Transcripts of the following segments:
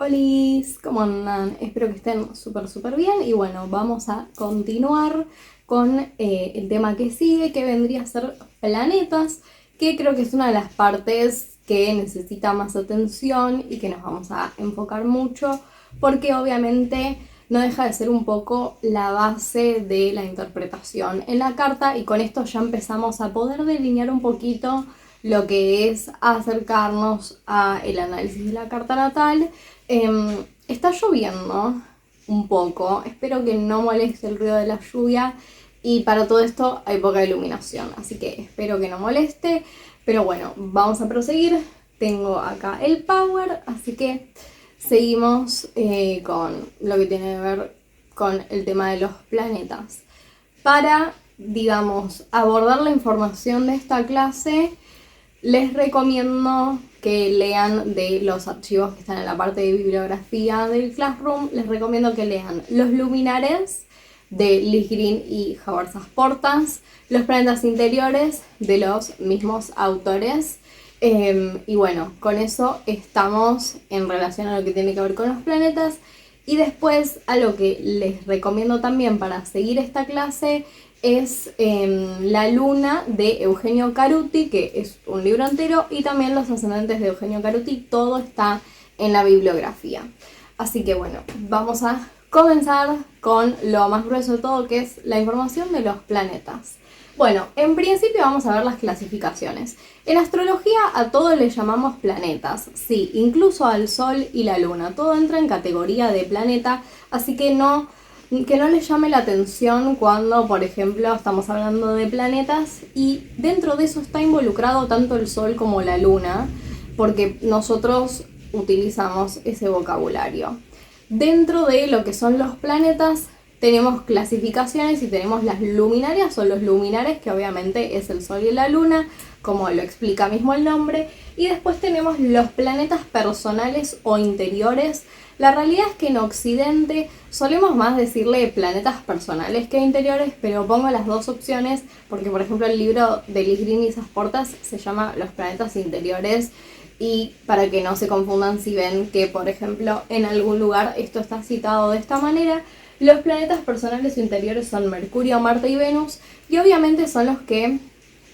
Olis, ¿cómo andan? Espero que estén súper bien y bueno, vamos a continuar con el tema que sigue, que vendría a ser planetas, que creo que es una de las partes que necesita más atención y que nos vamos a enfocar mucho, porque obviamente no deja de ser un poco la base de la interpretación en la carta y con esto ya empezamos a poder delinear un poquito lo que es acercarnos a el análisis de la carta natal. Está lloviendo un poco, espero que no moleste el ruido de la lluvia y para todo esto hay poca iluminación, así que espero que no moleste, pero bueno, vamos a proseguir. Tengo acá el power, así que seguimos con lo que tiene que ver con el tema de los planetas. Para, digamos, abordar la información de esta clase, les recomiendo que lean de los archivos que están en la parte de bibliografía del Classroom. Les recomiendo que lean Los Luminares de Liz Green y Howard Sass-Portas, Los Planetas Interiores de los mismos autores. Y bueno, con eso estamos en relación a lo que tiene que ver con los planetas. Y después, algo que les recomiendo también para seguir esta clase es La Luna de Eugenio Caruti, que es un libro entero, y también Los Ascendentes de Eugenio Caruti, todo está en la bibliografía. Así que bueno, vamos a comenzar con lo más grueso de todo, que es la información de los planetas. Bueno, en principio vamos a ver las clasificaciones. En astrología a todo le llamamos planetas, sí, incluso al Sol y la Luna, todo entra en categoría de planeta, así que no les llame la atención cuando, por ejemplo, estamos hablando de planetas y dentro de eso está involucrado tanto el Sol como la Luna, porque nosotros utilizamos ese vocabulario. Dentro de lo que son los planetas tenemos clasificaciones y tenemos las luminarias o los luminares, que obviamente es el Sol y la Luna, como lo explica mismo el nombre, y después tenemos los planetas personales o interiores. La realidad es que en Occidente solemos más decirle planetas personales que interiores, pero pongo las dos opciones porque, por ejemplo, el libro de Liz Green y Sass-Portas se llama Los planetas interiores, y para que no se confundan si ven que, por ejemplo, en algún lugar esto está citado de esta manera, los planetas personales o interiores son Mercurio, Marte y Venus, y obviamente son los que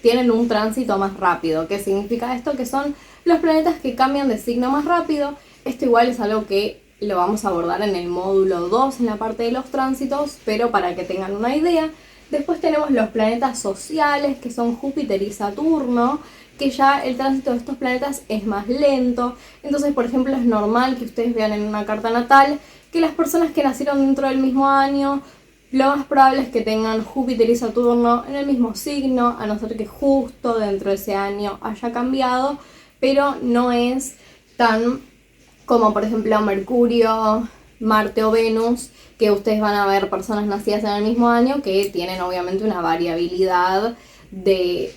tienen un tránsito más rápido. ¿Qué significa esto? Que son los planetas que cambian de signo más rápido. Esto igual es algo que lo vamos a abordar en el módulo 2, en la parte de los tránsitos, pero para que tengan una idea. Después tenemos los planetas sociales, que son Júpiter y Saturno, que ya el tránsito de estos planetas es más lento. Entonces, por ejemplo, es normal que ustedes vean en una carta natal que las personas que nacieron dentro del mismo año, lo más probable es que tengan Júpiter y Saturno en el mismo signo, a no ser que justo dentro de ese año haya cambiado, pero no es tan como, por ejemplo, Mercurio, Marte o Venus, que ustedes van a ver personas nacidas en el mismo año que tienen obviamente una variabilidad de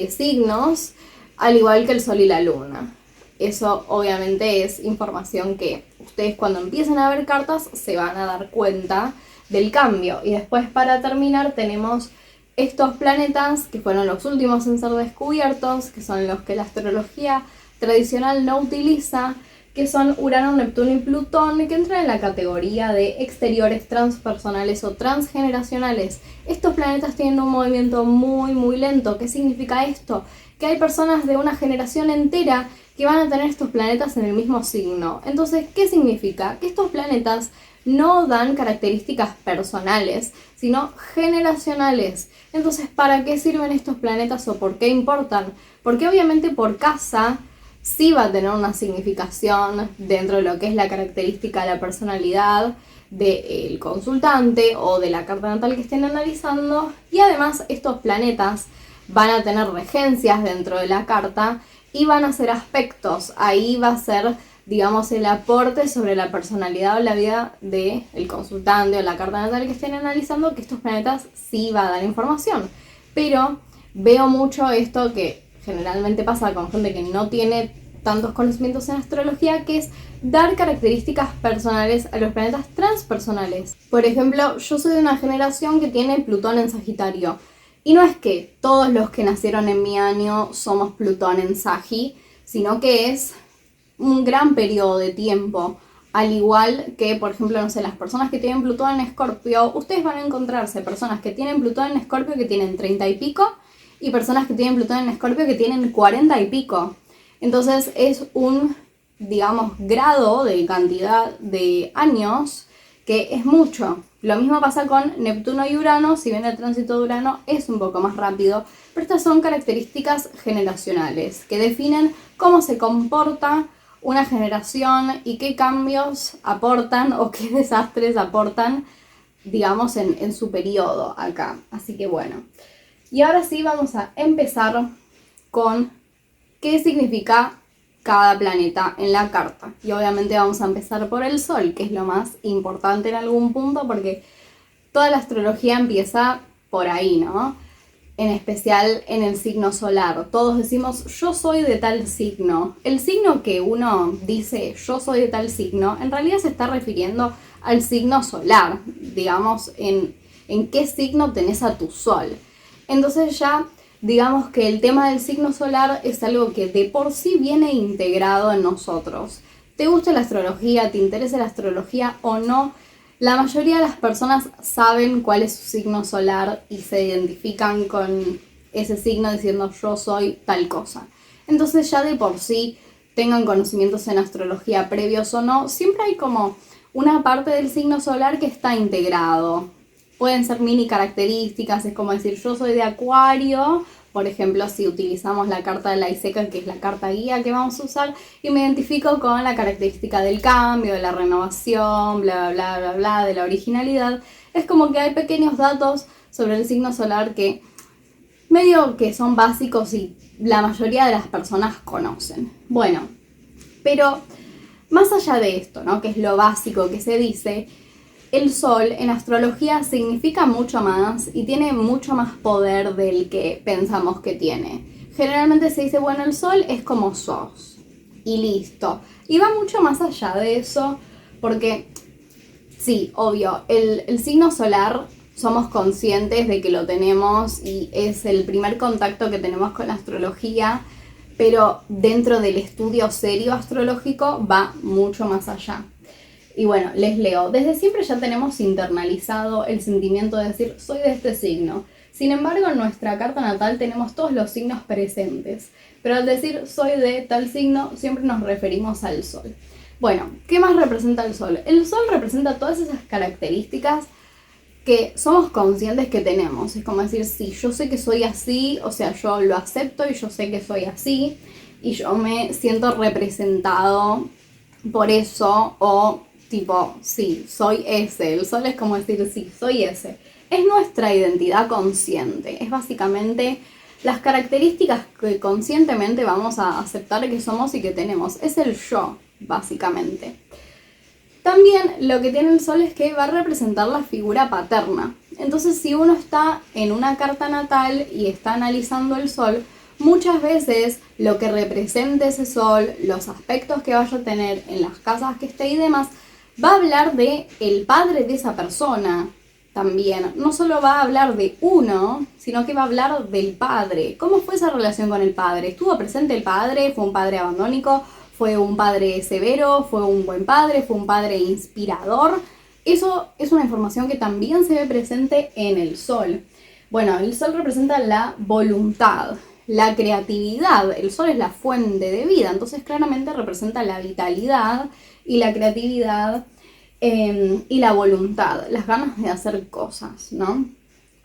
signos, al igual que el Sol y la Luna. Eso obviamente es información que ustedes cuando empiecen a ver cartas se van a dar cuenta del cambio. Y después, para terminar, tenemos estos planetas que fueron los últimos en ser descubiertos, que son los que la astrología tradicional no utiliza, que son Urano, Neptuno y Plutón, que entran en la categoría de exteriores transpersonales o transgeneracionales. Estos planetas tienen un movimiento muy lento. ¿Qué significa esto? Que hay personas de una generación entera que van a tener estos planetas en el mismo signo. Entonces, ¿qué significa? Que estos planetas no dan características personales, sino generacionales. Entonces, ¿para qué sirven estos planetas o por qué importan? Porque obviamente por casa sí va a tener una significación dentro de lo que es la característica de la personalidad del consultante o de la carta natal que estén analizando, y además estos planetas van a tener regencias dentro de la carta y van a ser aspectos. Ahí va a ser, digamos, el aporte sobre la personalidad o la vida del consultante o la carta natal que estén analizando, que estos planetas sí va a dar información. Pero veo mucho esto que generalmente pasa con gente que no tiene tantos conocimientos en astrología, que es dar características personales a los planetas transpersonales. Por ejemplo, yo soy de una generación que tiene Plutón en Sagitario. Y no es que todos los que nacieron en mi año somos Plutón en Sagi, sino que es un gran periodo de tiempo Al igual que, por ejemplo, no sé, las personas que tienen Plutón en Escorpio, ustedes van a encontrarse personas que tienen Plutón en Escorpio que tienen 30 y pico y personas que tienen Plutón en Escorpio que tienen 40 y pico. Entonces es un, digamos, grado de cantidad de años que es mucho. Lo mismo pasa con Neptuno y Urano, si bien el tránsito de Urano es un poco más rápido, pero estas son características generacionales que definen cómo se comporta una generación y qué cambios aportan o qué desastres aportan, digamos, en su periodo acá. Así que bueno. Y ahora sí vamos a empezar con qué significa cada planeta en la carta. Y obviamente vamos a empezar por el Sol, que es lo más importante en algún punto, porque toda la astrología empieza por ahí, ¿no? En especial en el signo solar. Todos decimos, yo soy de tal signo. El signo que uno dice, yo soy de tal signo, en realidad se está refiriendo al signo solar, digamos, en qué signo tenés a tu sol. Entonces ya, digamos que el tema del signo solar es algo que de por sí viene integrado en nosotros. ¿Te gusta la astrología? ¿Te interesa la astrología o no? La mayoría de las personas saben cuál es su signo solar y se identifican con ese signo diciendo yo soy tal cosa. Entonces ya de por sí, tengan conocimientos en astrología previos o no, siempre hay como una parte del signo solar que está integrado. Pueden ser mini características, es como decir yo soy de Acuario. Por ejemplo, si utilizamos la carta de la Iseca, que es la carta guía que vamos a usar, y me identifico con la característica del cambio, de la renovación, bla, bla, bla, bla, de la originalidad, es como que hay pequeños datos sobre el signo solar que medio que son básicos y la mayoría de las personas conocen. Bueno, pero más allá de esto, ¿no? Que es lo básico que se dice, el sol en astrología significa mucho más y tiene mucho más poder del que pensamos que tiene. Generalmente se dice, bueno, el sol es como sos y listo. Y va mucho más allá de eso porque, sí, obvio, el signo solar somos conscientes de que lo tenemos y es el primer contacto que tenemos con la astrología, pero dentro del estudio serio astrológico va mucho más allá. Y bueno, les leo. Desde siempre ya tenemos internalizado el sentimiento de decir, soy de este signo. Sin embargo, en nuestra carta natal tenemos todos los signos presentes. Pero al decir, soy de tal signo, siempre nos referimos al sol. Bueno, ¿qué más representa el sol? El sol representa todas esas características que somos conscientes que tenemos. Es como decir, sí, yo sé que soy así, o sea, yo lo acepto y yo sé que soy así. Y yo me siento representado por eso, o tipo, sí, soy ese. El sol es como decir, sí, soy ese. Es nuestra identidad consciente. Es básicamente las características que conscientemente vamos a aceptar que somos y que tenemos. Es el yo, básicamente. También lo que tiene el sol es que va a representar la figura paterna. Entonces, si uno está en una carta natal y está analizando el sol, muchas veces lo que represente ese sol, los aspectos que vaya a tener en las casas que esté y demás, va a hablar de el padre de esa persona también. No solo va a hablar de uno, sino que va a hablar del padre. ¿Cómo fue esa relación con el padre? ¿Estuvo presente el padre? ¿Fue un padre abandónico? ¿Fue un padre severo? ¿Fue un buen padre? ¿Fue un padre inspirador? Eso es una información que también se ve presente en el sol. Bueno, el sol representa la voluntad, la creatividad. El sol es la fuente de vida, entonces claramente representa la vitalidad y la creatividad y la voluntad, las ganas de hacer cosas, ¿no?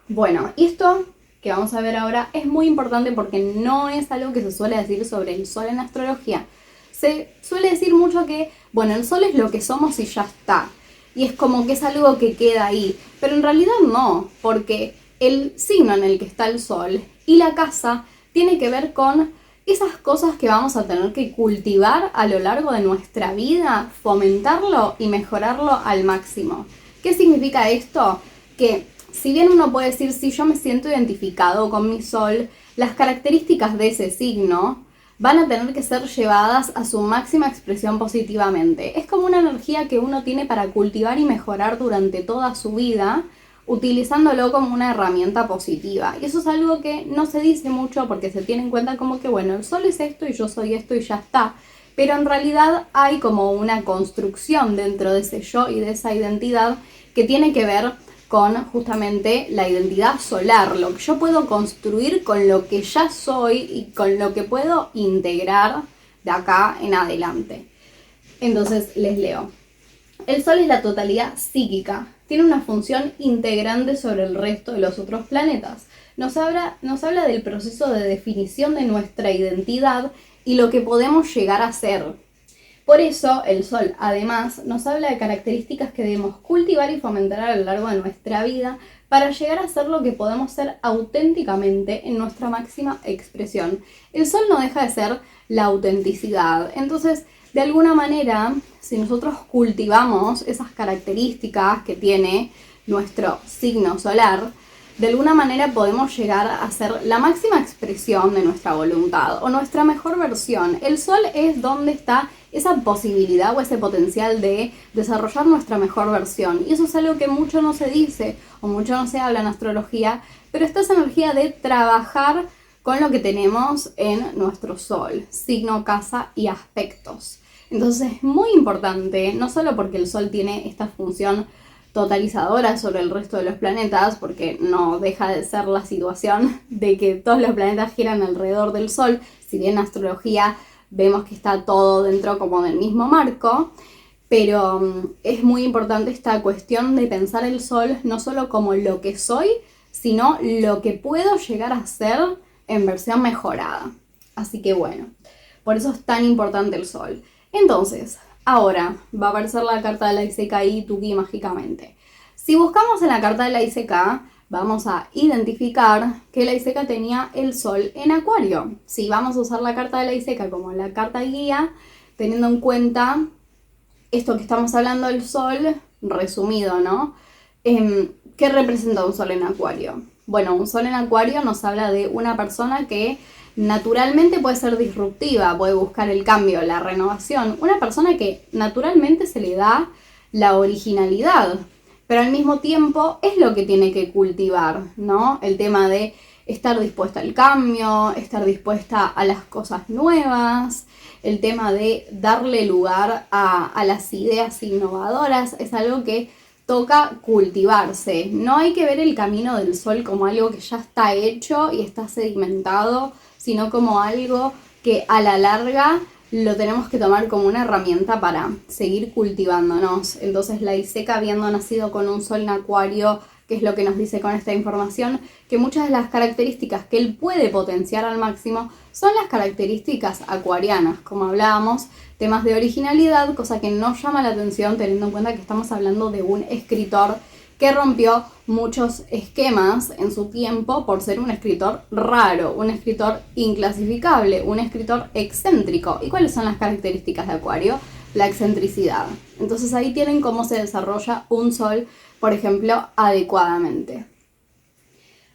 Bueno, y esto que vamos a ver ahora es muy importante porque no es algo que se suele decir sobre el sol en astrología. Se suele decir mucho que, bueno, el sol es lo que somos y ya está. Y es como que es algo que queda ahí. Pero en realidad no, porque el signo en el que está el sol y la casa tiene que ver con esas cosas que vamos a tener que cultivar a lo largo de nuestra vida, fomentarlo y mejorarlo al máximo. ¿Qué significa esto? Que si bien uno puede decir, sí, yo me siento identificado con mi sol, las características de ese signo van a tener que ser llevadas a su máxima expresión positivamente. Es como una energía que uno tiene para cultivar y mejorar durante toda su vida, utilizándolo como una herramienta positiva. Y eso es algo que no se dice mucho porque se tiene en cuenta como que, bueno, el sol es esto y yo soy esto y ya está. pero en realidad hay como una construcción dentro de ese yo y de esa identidad que tiene que ver con justamente la identidad solar, lo que yo puedo construir con lo que ya soy y con lo que puedo integrar de acá en adelante. Entonces les leo. El Sol es la totalidad psíquica, tiene una función integrante sobre el resto de los otros planetas. Nos habla del proceso de definición de nuestra identidad y lo que podemos llegar a ser. Por eso, el Sol, además, nos habla de características que debemos cultivar y fomentar a lo largo de nuestra vida para llegar a ser lo que podemos ser auténticamente en nuestra máxima expresión. El Sol no deja de ser la autenticidad. Entonces, de alguna manera, si nosotros cultivamos esas características que tiene nuestro signo solar, de alguna manera podemos llegar a ser la máxima expresión de nuestra voluntad o nuestra mejor versión. El Sol es donde está esa posibilidad o ese potencial de desarrollar nuestra mejor versión. Y eso es algo que mucho no se dice o mucho no se habla en astrología, pero está esa energía de trabajar con lo que tenemos en nuestro Sol, signo, casa y aspectos. Entonces es muy importante, no solo porque el Sol tiene esta función totalizadora sobre el resto de los planetas, porque no deja de ser la situación de que todos los planetas giran alrededor del Sol, si bien en astrología vemos que está todo dentro como del mismo marco, pero es muy importante esta cuestión de pensar el Sol no solo como lo que soy, sino lo que puedo llegar a ser en versión mejorada. Así que bueno, por eso es tan importante el Sol. Entonces, ahora va a aparecer la carta de la ICK y Tuki mágicamente. Si buscamos en la carta de la ICK, vamos a identificar que la ICK tenía el Sol en Acuario. Si vamos a usar la carta de la ICK como la carta guía, teniendo en cuenta esto que estamos hablando del Sol, resumido, ¿no? ¿Qué representa un Sol en Acuario? Bueno, un Sol en Acuario nos habla de una persona que naturalmente puede ser disruptiva, puede buscar el cambio, la renovación. Una persona que naturalmente se le da la originalidad, pero al mismo tiempo es lo que tiene que cultivar, ¿no? El tema de estar dispuesta al cambio, estar dispuesta a las cosas nuevas, el tema de darle lugar a las ideas innovadoras, es algo que toca cultivarse. No hay que ver el camino del Sol como algo que ya está hecho y está sedimentado, sino como algo que a la larga lo tenemos que tomar como una herramienta para seguir cultivándonos. Entonces la ICK, habiendo nacido con un Sol en Acuario, que es lo que nos dice con esta información, que muchas de las características que él puede potenciar al máximo son las características acuarianas, como hablábamos, temas de originalidad, cosa que no llama la atención teniendo en cuenta que estamos hablando de un escritor que rompió muchos esquemas en su tiempo por ser un escritor raro, un escritor inclasificable, un escritor excéntrico. ¿Y cuáles son las características de Acuario? La excentricidad. Entonces ahí tienen cómo se desarrolla un Sol, por ejemplo, adecuadamente.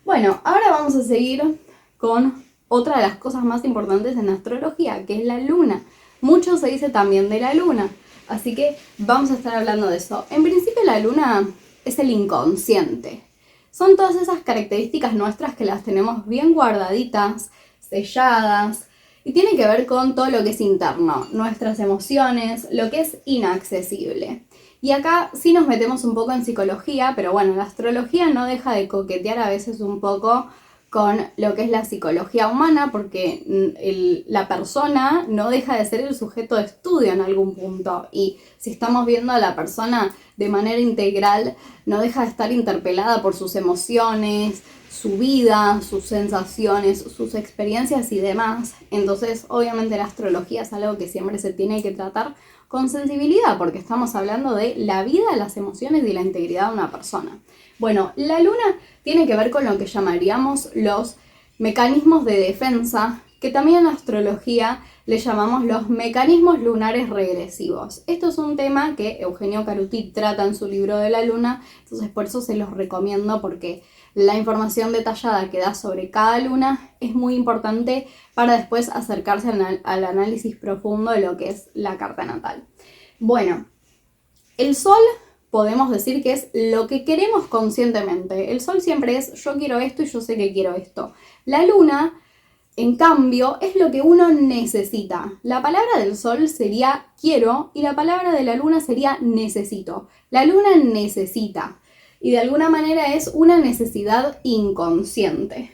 Bueno, ahora vamos a seguir con otra de las cosas más importantes en astrología, que es la luna. Mucho se dice también de la luna, así que vamos a estar hablando de eso. En principio la luna es el inconsciente. Son todas esas características nuestras que las tenemos bien guardaditas, selladas, y tiene que ver con todo lo que es interno, nuestras emociones, lo que es inaccesible. Y acá sí nos metemos un poco en psicología, pero bueno, la astrología no deja de coquetear a veces un poco con lo que es la psicología humana, porque la persona no deja de ser el sujeto de estudio en algún punto, y si estamos viendo a la persona de manera integral, no deja de estar interpelada por sus emociones, su vida, sus sensaciones, sus experiencias y demás. Entonces, obviamente la astrología es algo que siempre se tiene que tratar con sensibilidad, porque estamos hablando de la vida, las emociones y la integridad de una persona. Bueno, la luna tiene que ver con lo que llamaríamos los mecanismos de defensa, que también en astrología le llamamos los mecanismos lunares regresivos. Esto es un tema que Eugenio Caruti trata en su libro de la luna, entonces por eso se los recomiendo, porque la información detallada que da sobre cada luna es muy importante para después acercarse al análisis profundo de lo que es la carta natal. Bueno, el Sol podemos decir que es lo que queremos conscientemente. El Sol siempre es yo quiero esto y yo sé que quiero esto. La luna en cambio, es lo que uno necesita. La palabra del sol sería quiero y la palabra de la luna sería necesito. La luna necesita y de alguna manera es una necesidad inconsciente.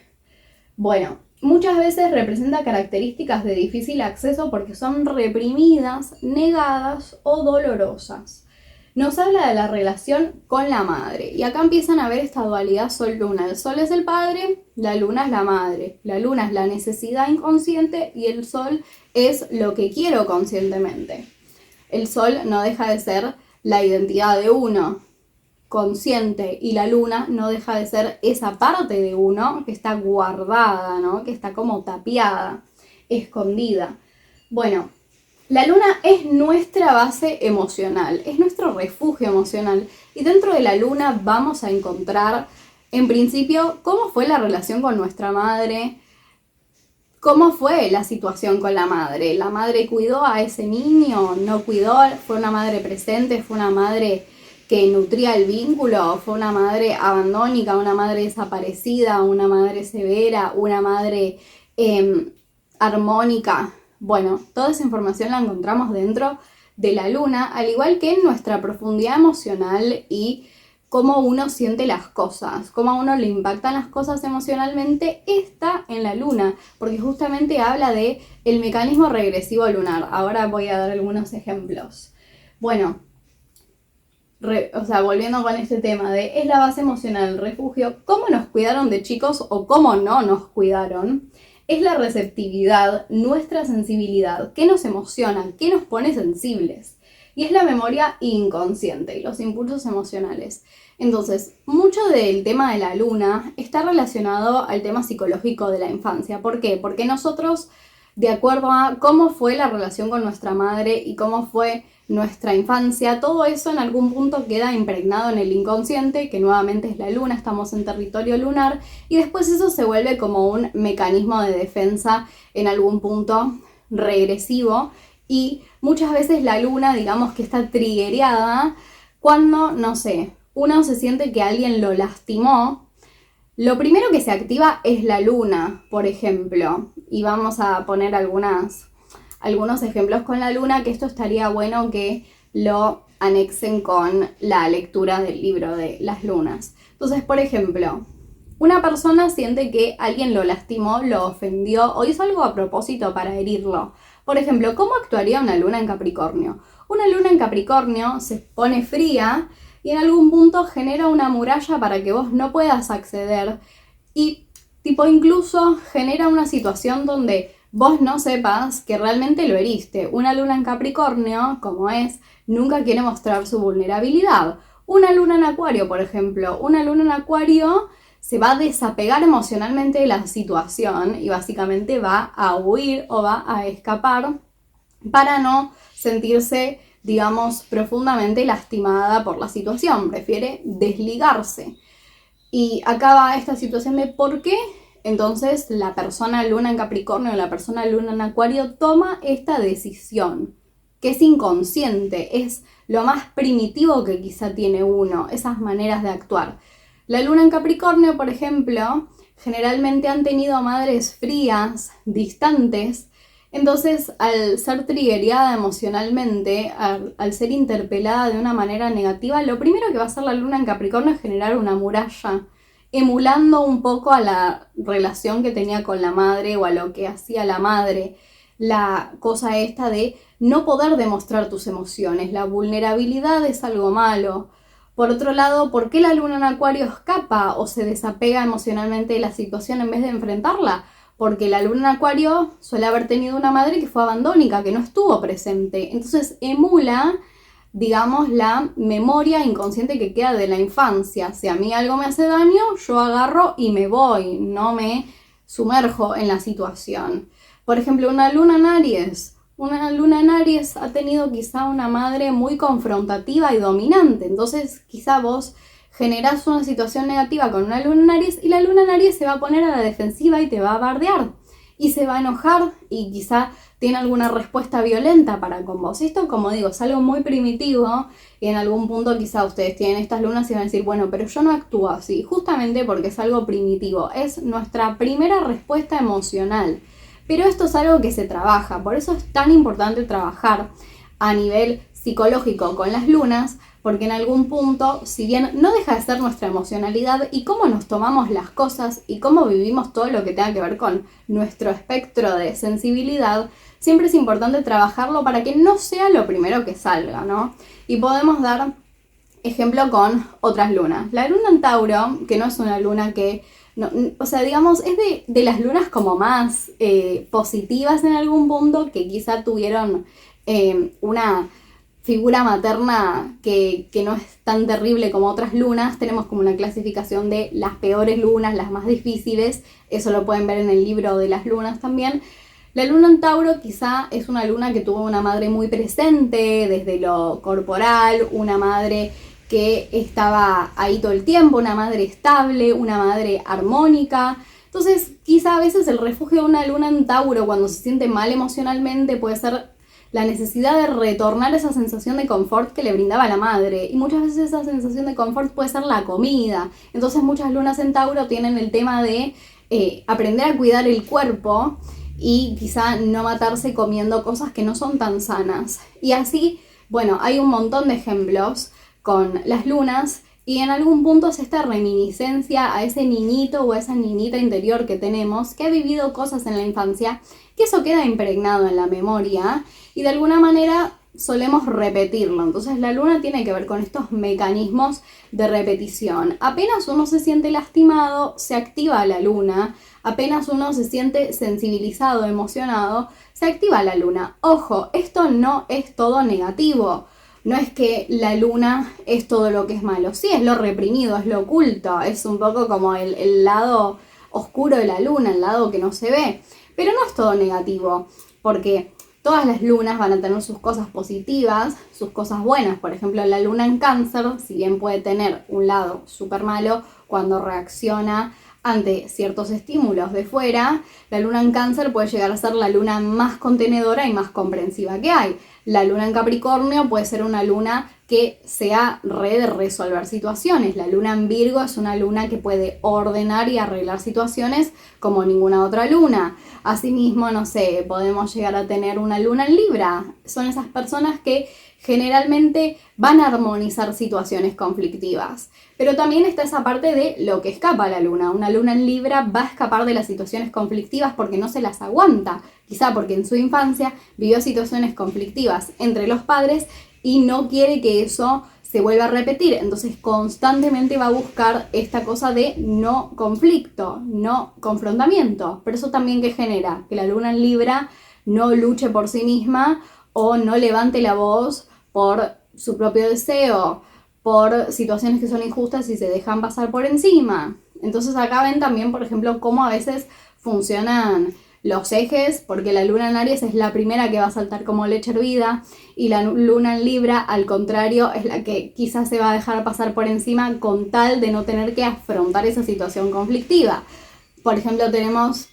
Bueno, muchas veces representa características de difícil acceso porque son reprimidas, negadas o dolorosas. Nos habla de la relación con la madre. Y acá empiezan a ver esta dualidad sol-luna. El sol es el padre, la luna es la madre. La luna es la necesidad inconsciente y el sol es lo que quiero conscientemente. El sol no deja de ser la identidad de uno consciente y la luna no deja de ser esa parte de uno que está guardada, ¿no? Que está como tapiada, escondida. Bueno, la luna es nuestra base emocional, es nuestro refugio emocional y dentro de la luna vamos a encontrar, en principio, cómo fue la relación con nuestra madre, cómo fue la situación con la madre. ¿La madre cuidó a ese niño? ¿No cuidó? ¿Fue una madre presente? ¿Fue una madre que nutría el vínculo? ¿Fue una madre abandónica, una madre desaparecida, una madre severa, una madre armónica? Bueno, toda esa información la encontramos dentro de la luna, al igual que en nuestra profundidad emocional y cómo uno siente las cosas, cómo a uno le impactan las cosas emocionalmente, está en la luna, porque justamente habla de el mecanismo regresivo lunar. Ahora voy a dar algunos ejemplos. Bueno, volviendo con este tema de es la base emocional, el refugio, cómo nos cuidaron de chicos o cómo no nos cuidaron. Es la receptividad, nuestra sensibilidad, qué nos emociona, qué nos pone sensibles. Y es la memoria inconsciente y los impulsos emocionales. Entonces, mucho del tema de la luna está relacionado al tema psicológico de la infancia. ¿Por qué? Porque nosotros, de acuerdo a cómo fue la relación con nuestra madre y cómo fue nuestra infancia, todo eso en algún punto queda impregnado en el inconsciente, que nuevamente es la luna, estamos en territorio lunar, y después eso se vuelve como un mecanismo de defensa en algún punto regresivo, y muchas veces la luna, digamos que está triggereada cuando, no sé, uno se siente que alguien lo lastimó. Lo primero que se activa es la luna, por ejemplo, y vamos a poner algunos ejemplos con la luna, que esto estaría bueno que lo anexen con la lectura del libro de las lunas. Entonces, por ejemplo, una persona siente que alguien lo lastimó, lo ofendió o hizo algo a propósito para herirlo. Por ejemplo, ¿cómo actuaría una luna en Capricornio? Una luna en Capricornio se pone fría y en algún punto genera una muralla para que vos no puedas acceder y incluso genera una situación donde vos no sepas que realmente lo heriste. Una luna en Capricornio, como es, nunca quiere mostrar su vulnerabilidad. Una luna en Acuario, por ejemplo, una luna en Acuario se va a desapegar emocionalmente de la situación y básicamente va a huir o va a escapar para no sentirse, digamos, profundamente lastimada por la situación. Prefiere desligarse. Y acá va esta situación de por qué entonces la persona luna en Capricornio o la persona luna en Acuario toma esta decisión, que es inconsciente, es lo más primitivo que quizá tiene uno, esas maneras de actuar. La luna en Capricornio, por ejemplo, generalmente han tenido madres frías, distantes, entonces al ser triggereada emocionalmente, al ser interpelada de una manera negativa, lo primero que va a hacer la luna en Capricornio es generar una muralla, emulando un poco a la relación que tenía con la madre o a lo que hacía la madre. La cosa esta de no poder demostrar tus emociones, la vulnerabilidad es algo malo. Por otro lado, ¿por qué la luna en Acuario escapa o se desapega emocionalmente de la situación en vez de enfrentarla? Porque la luna en Acuario suele haber tenido una madre que fue abandónica, que no estuvo presente. Entonces emula, digamos, la memoria inconsciente que queda de la infancia. Si a mí algo me hace daño, yo agarro y me voy, no me sumerjo en la situación. Por ejemplo, una luna en Aries. Una luna en Aries ha tenido quizá una madre muy confrontativa y dominante. Entonces quizá vos generás una situación negativa con una luna en Aries y la luna en Aries se va a poner a la defensiva y te va a bardear. Y se va a enojar y quizá tiene alguna respuesta violenta para con vos. Esto, como digo, es algo muy primitivo y en algún punto quizá ustedes tienen estas lunas y van a decir, bueno, pero yo no actúo así, justamente porque es algo primitivo, es nuestra primera respuesta emocional. Pero esto es algo que se trabaja, por eso es tan importante trabajar a nivel psicológico con las lunas, porque en algún punto, si bien no deja de ser nuestra emocionalidad y cómo nos tomamos las cosas y cómo vivimos todo lo que tenga que ver con nuestro espectro de sensibilidad, siempre es importante trabajarlo para que no sea lo primero que salga, ¿no? Y podemos dar ejemplo con otras lunas. La luna en Tauro, que no es una luna que, no, o sea, digamos, es de las lunas como más positivas en algún punto, que quizá tuvieron una figura materna que no es tan terrible como otras lunas. Tenemos como una clasificación de las peores lunas, las más difíciles, eso lo pueden ver en el libro de las lunas también. La luna en Tauro quizá es una luna que tuvo una madre muy presente desde lo corporal, una madre que estaba ahí todo el tiempo, una madre estable, una madre armónica. Entonces quizá a veces el refugio de una luna en Tauro cuando se siente mal emocionalmente puede ser la necesidad de retornar esa sensación de confort que le brindaba la madre. Y muchas veces esa sensación de confort puede ser la comida. Entonces muchas lunas en Tauro tienen el tema de aprender a cuidar el cuerpo y quizá no matarse comiendo cosas que no son tan sanas. Y así, bueno, hay un montón de ejemplos con las lunas y en algún punto es esta reminiscencia a ese niñito o a esa niñita interior que tenemos que ha vivido cosas en la infancia, que eso queda impregnado en la memoria y de alguna manera solemos repetirlo. Entonces la luna tiene que ver con estos mecanismos de repetición. Apenas uno se siente lastimado, se activa la luna. Apenas uno se siente sensibilizado, emocionado, se activa la luna. Ojo, esto no es todo negativo. No es que la luna es todo lo que es malo. Sí, es lo reprimido, es lo oculto. Es un poco como el lado oscuro de la luna, el lado que no se ve. Pero no es todo negativo, porque todas las lunas van a tener sus cosas positivas, sus cosas buenas. Por ejemplo, la luna en Cáncer, si bien puede tener un lado súper malo cuando reacciona ante ciertos estímulos de fuera, la luna en Cáncer puede llegar a ser la luna más contenedora y más comprensiva que hay. La luna en Capricornio puede ser una luna que sea de resolver situaciones. La luna en Virgo es una luna que puede ordenar y arreglar situaciones como ninguna otra luna. Asimismo, no sé, podemos llegar a tener una luna en Libra. Son esas personas que generalmente van a armonizar situaciones conflictivas. Pero también está esa parte de lo que escapa a la luna. Una luna en Libra va a escapar de las situaciones conflictivas porque no se las aguanta. Quizá porque en su infancia vivió situaciones conflictivas entre los padres y no quiere que eso se vuelva a repetir. Entonces constantemente va a buscar esta cosa de no conflicto, no confrontamiento. Pero eso también que genera que la luna en Libra no luche por sí misma o no levante la voz por su propio deseo, por situaciones que son injustas y se dejan pasar por encima. Entonces acá ven también, por ejemplo, cómo a veces funcionan los ejes, porque la luna en Aries es la primera que va a saltar como leche hervida y la luna en Libra, al contrario, es la que quizás se va a dejar pasar por encima con tal de no tener que afrontar esa situación conflictiva. Por ejemplo, tenemos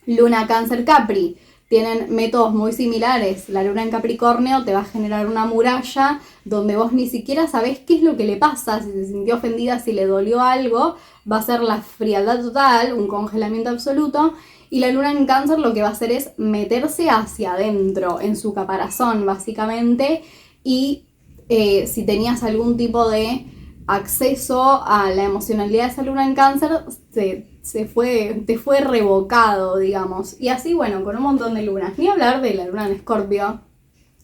luna Cáncer Capri. Tienen métodos muy similares. La luna en Capricornio te va a generar una muralla donde vos ni siquiera sabés qué es lo que le pasa, si se sintió ofendida, si le dolió algo, va a ser la frialdad total, un congelamiento absoluto. Y la luna en Cáncer lo que va a hacer es meterse hacia adentro, en su caparazón básicamente, y si tenías algún tipo de acceso a la emocionalidad de esa luna en Cáncer, te fue revocado, digamos. Y así, bueno, con un montón de lunas. Ni hablar de la luna en Escorpio,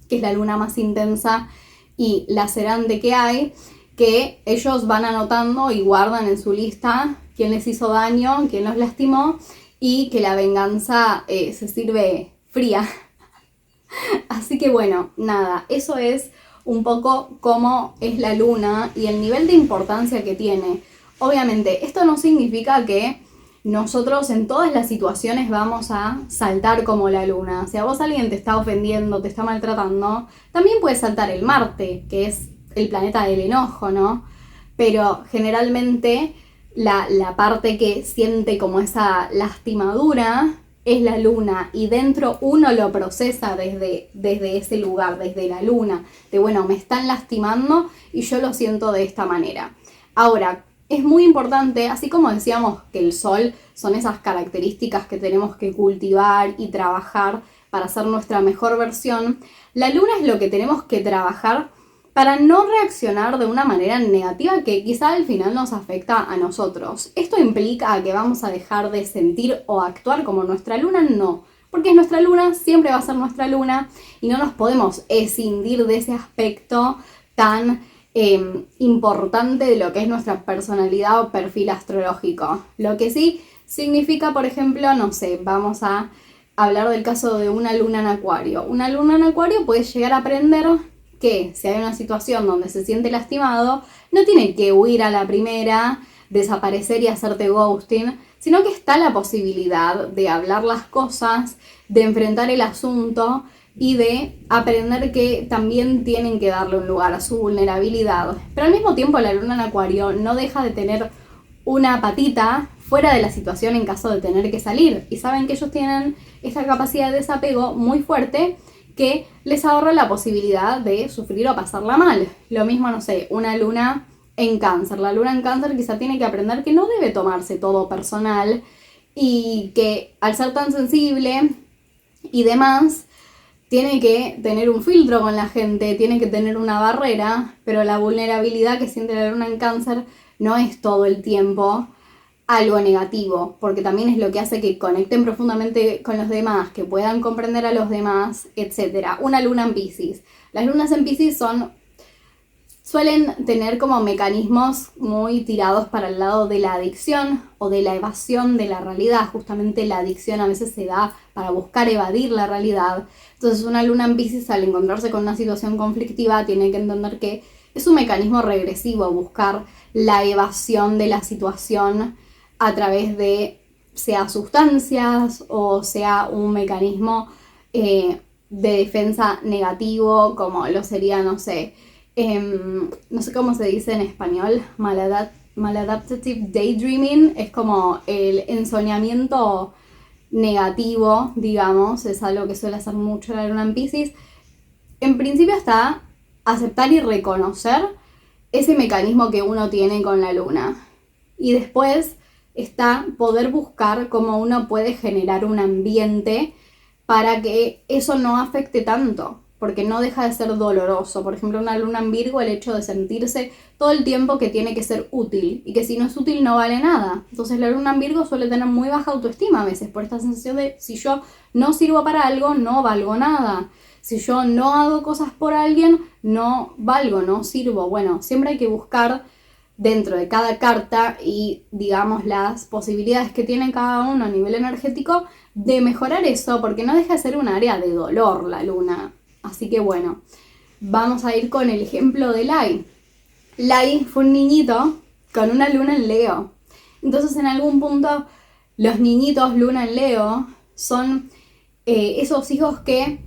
que es la luna más intensa y lacerante que hay, que ellos van anotando y guardan en su lista quién les hizo daño, quién los lastimó, y que la venganza se sirve fría. Así que bueno, nada, eso es un poco cómo es la luna y el nivel de importancia que tiene. Obviamente, esto no significa que nosotros en todas las situaciones vamos a saltar como la luna. Si a vos alguien te está ofendiendo, te está maltratando, también puede saltar el Marte, que es el planeta del enojo, ¿no? Pero generalmente la parte que siente como esa lastimadura es la luna y dentro uno lo procesa desde ese lugar, desde la luna, de bueno, me están lastimando y yo lo siento de esta manera. Ahora, es muy importante, así como decíamos que el sol son esas características que tenemos que cultivar y trabajar para ser nuestra mejor versión, la luna es lo que tenemos que trabajar para no reaccionar de una manera negativa que quizá al final nos afecta a nosotros. ¿Esto implica que vamos a dejar de sentir o actuar como nuestra luna? No, porque es nuestra luna, siempre va a ser nuestra luna y no nos podemos escindir de ese aspecto tan importante de lo que es nuestra personalidad o perfil astrológico. Lo que sí significa, por ejemplo, no sé, vamos a hablar del caso de una luna en Acuario. Una luna en Acuario puede llegar a aprender que si hay una situación donde se siente lastimado, no tiene que huir a la primera, desaparecer y hacerte ghosting, sino que está la posibilidad de hablar las cosas, de enfrentar el asunto y de aprender que también tienen que darle un lugar a su vulnerabilidad. Pero al mismo tiempo la luna en Acuario no deja de tener una patita fuera de la situación en caso de tener que salir. Y saben que ellos tienen esta capacidad de desapego muy fuerte que les ahorra la posibilidad de sufrir o pasarla mal. Lo mismo, no sé, una luna en Cáncer. La luna en Cáncer quizá tiene que aprender que no debe tomarse todo personal y que al ser tan sensible y demás, tiene que tener un filtro con la gente, tiene que tener una barrera, pero la vulnerabilidad que siente la luna en Cáncer no es todo el tiempo algo negativo, porque también es lo que hace que conecten profundamente con los demás, que puedan comprender a los demás, etc. Una luna en Piscis. Las lunas en Piscis suelen tener como mecanismos muy tirados para el lado de la adicción o de la evasión de la realidad. Justamente la adicción a veces se da para buscar evadir la realidad. Entonces una luna en Piscis, al encontrarse con una situación conflictiva, tiene que entender que es un mecanismo regresivo buscar la evasión de la situación a través de, sea sustancias o sea un mecanismo de defensa negativo, como lo sería, no sé cómo se dice en español, maladaptive daydreaming, es como el ensoñamiento negativo, digamos, es algo que suele hacer mucho la luna en Piscis. En principio está aceptar y reconocer ese mecanismo que uno tiene con la luna. Y después está poder buscar cómo uno puede generar un ambiente para que eso no afecte tanto, porque no deja de ser doloroso. Por ejemplo, una luna en Virgo, el hecho de sentirse todo el tiempo que tiene que ser útil y que si no es útil no vale nada. Entonces la luna en Virgo suele tener muy baja autoestima a veces por esta sensación de si yo no sirvo para algo, no valgo nada. Si yo no hago cosas por alguien, no valgo, no sirvo. Bueno, siempre hay que buscar dentro de cada carta y digamos las posibilidades que tiene cada uno a nivel energético de mejorar eso, porque no deja de ser un área de dolor la luna. Así que bueno, vamos a ir con el ejemplo de Lai. Lai fue un niñito con una luna en Leo. Entonces en algún punto los niñitos luna en Leo son esos hijos que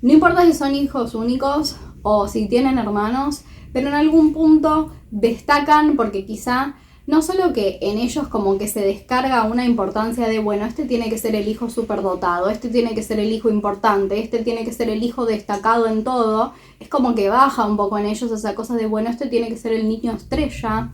no importa si son hijos únicos o si tienen hermanos, pero en algún punto destacan porque quizá no solo que en ellos como que se descarga una importancia de, bueno, este tiene que ser el hijo superdotado, este tiene que ser el hijo importante, este tiene que ser el hijo destacado en todo, es como que baja un poco en ellos esa cosa de, bueno, este tiene que ser el niño estrella,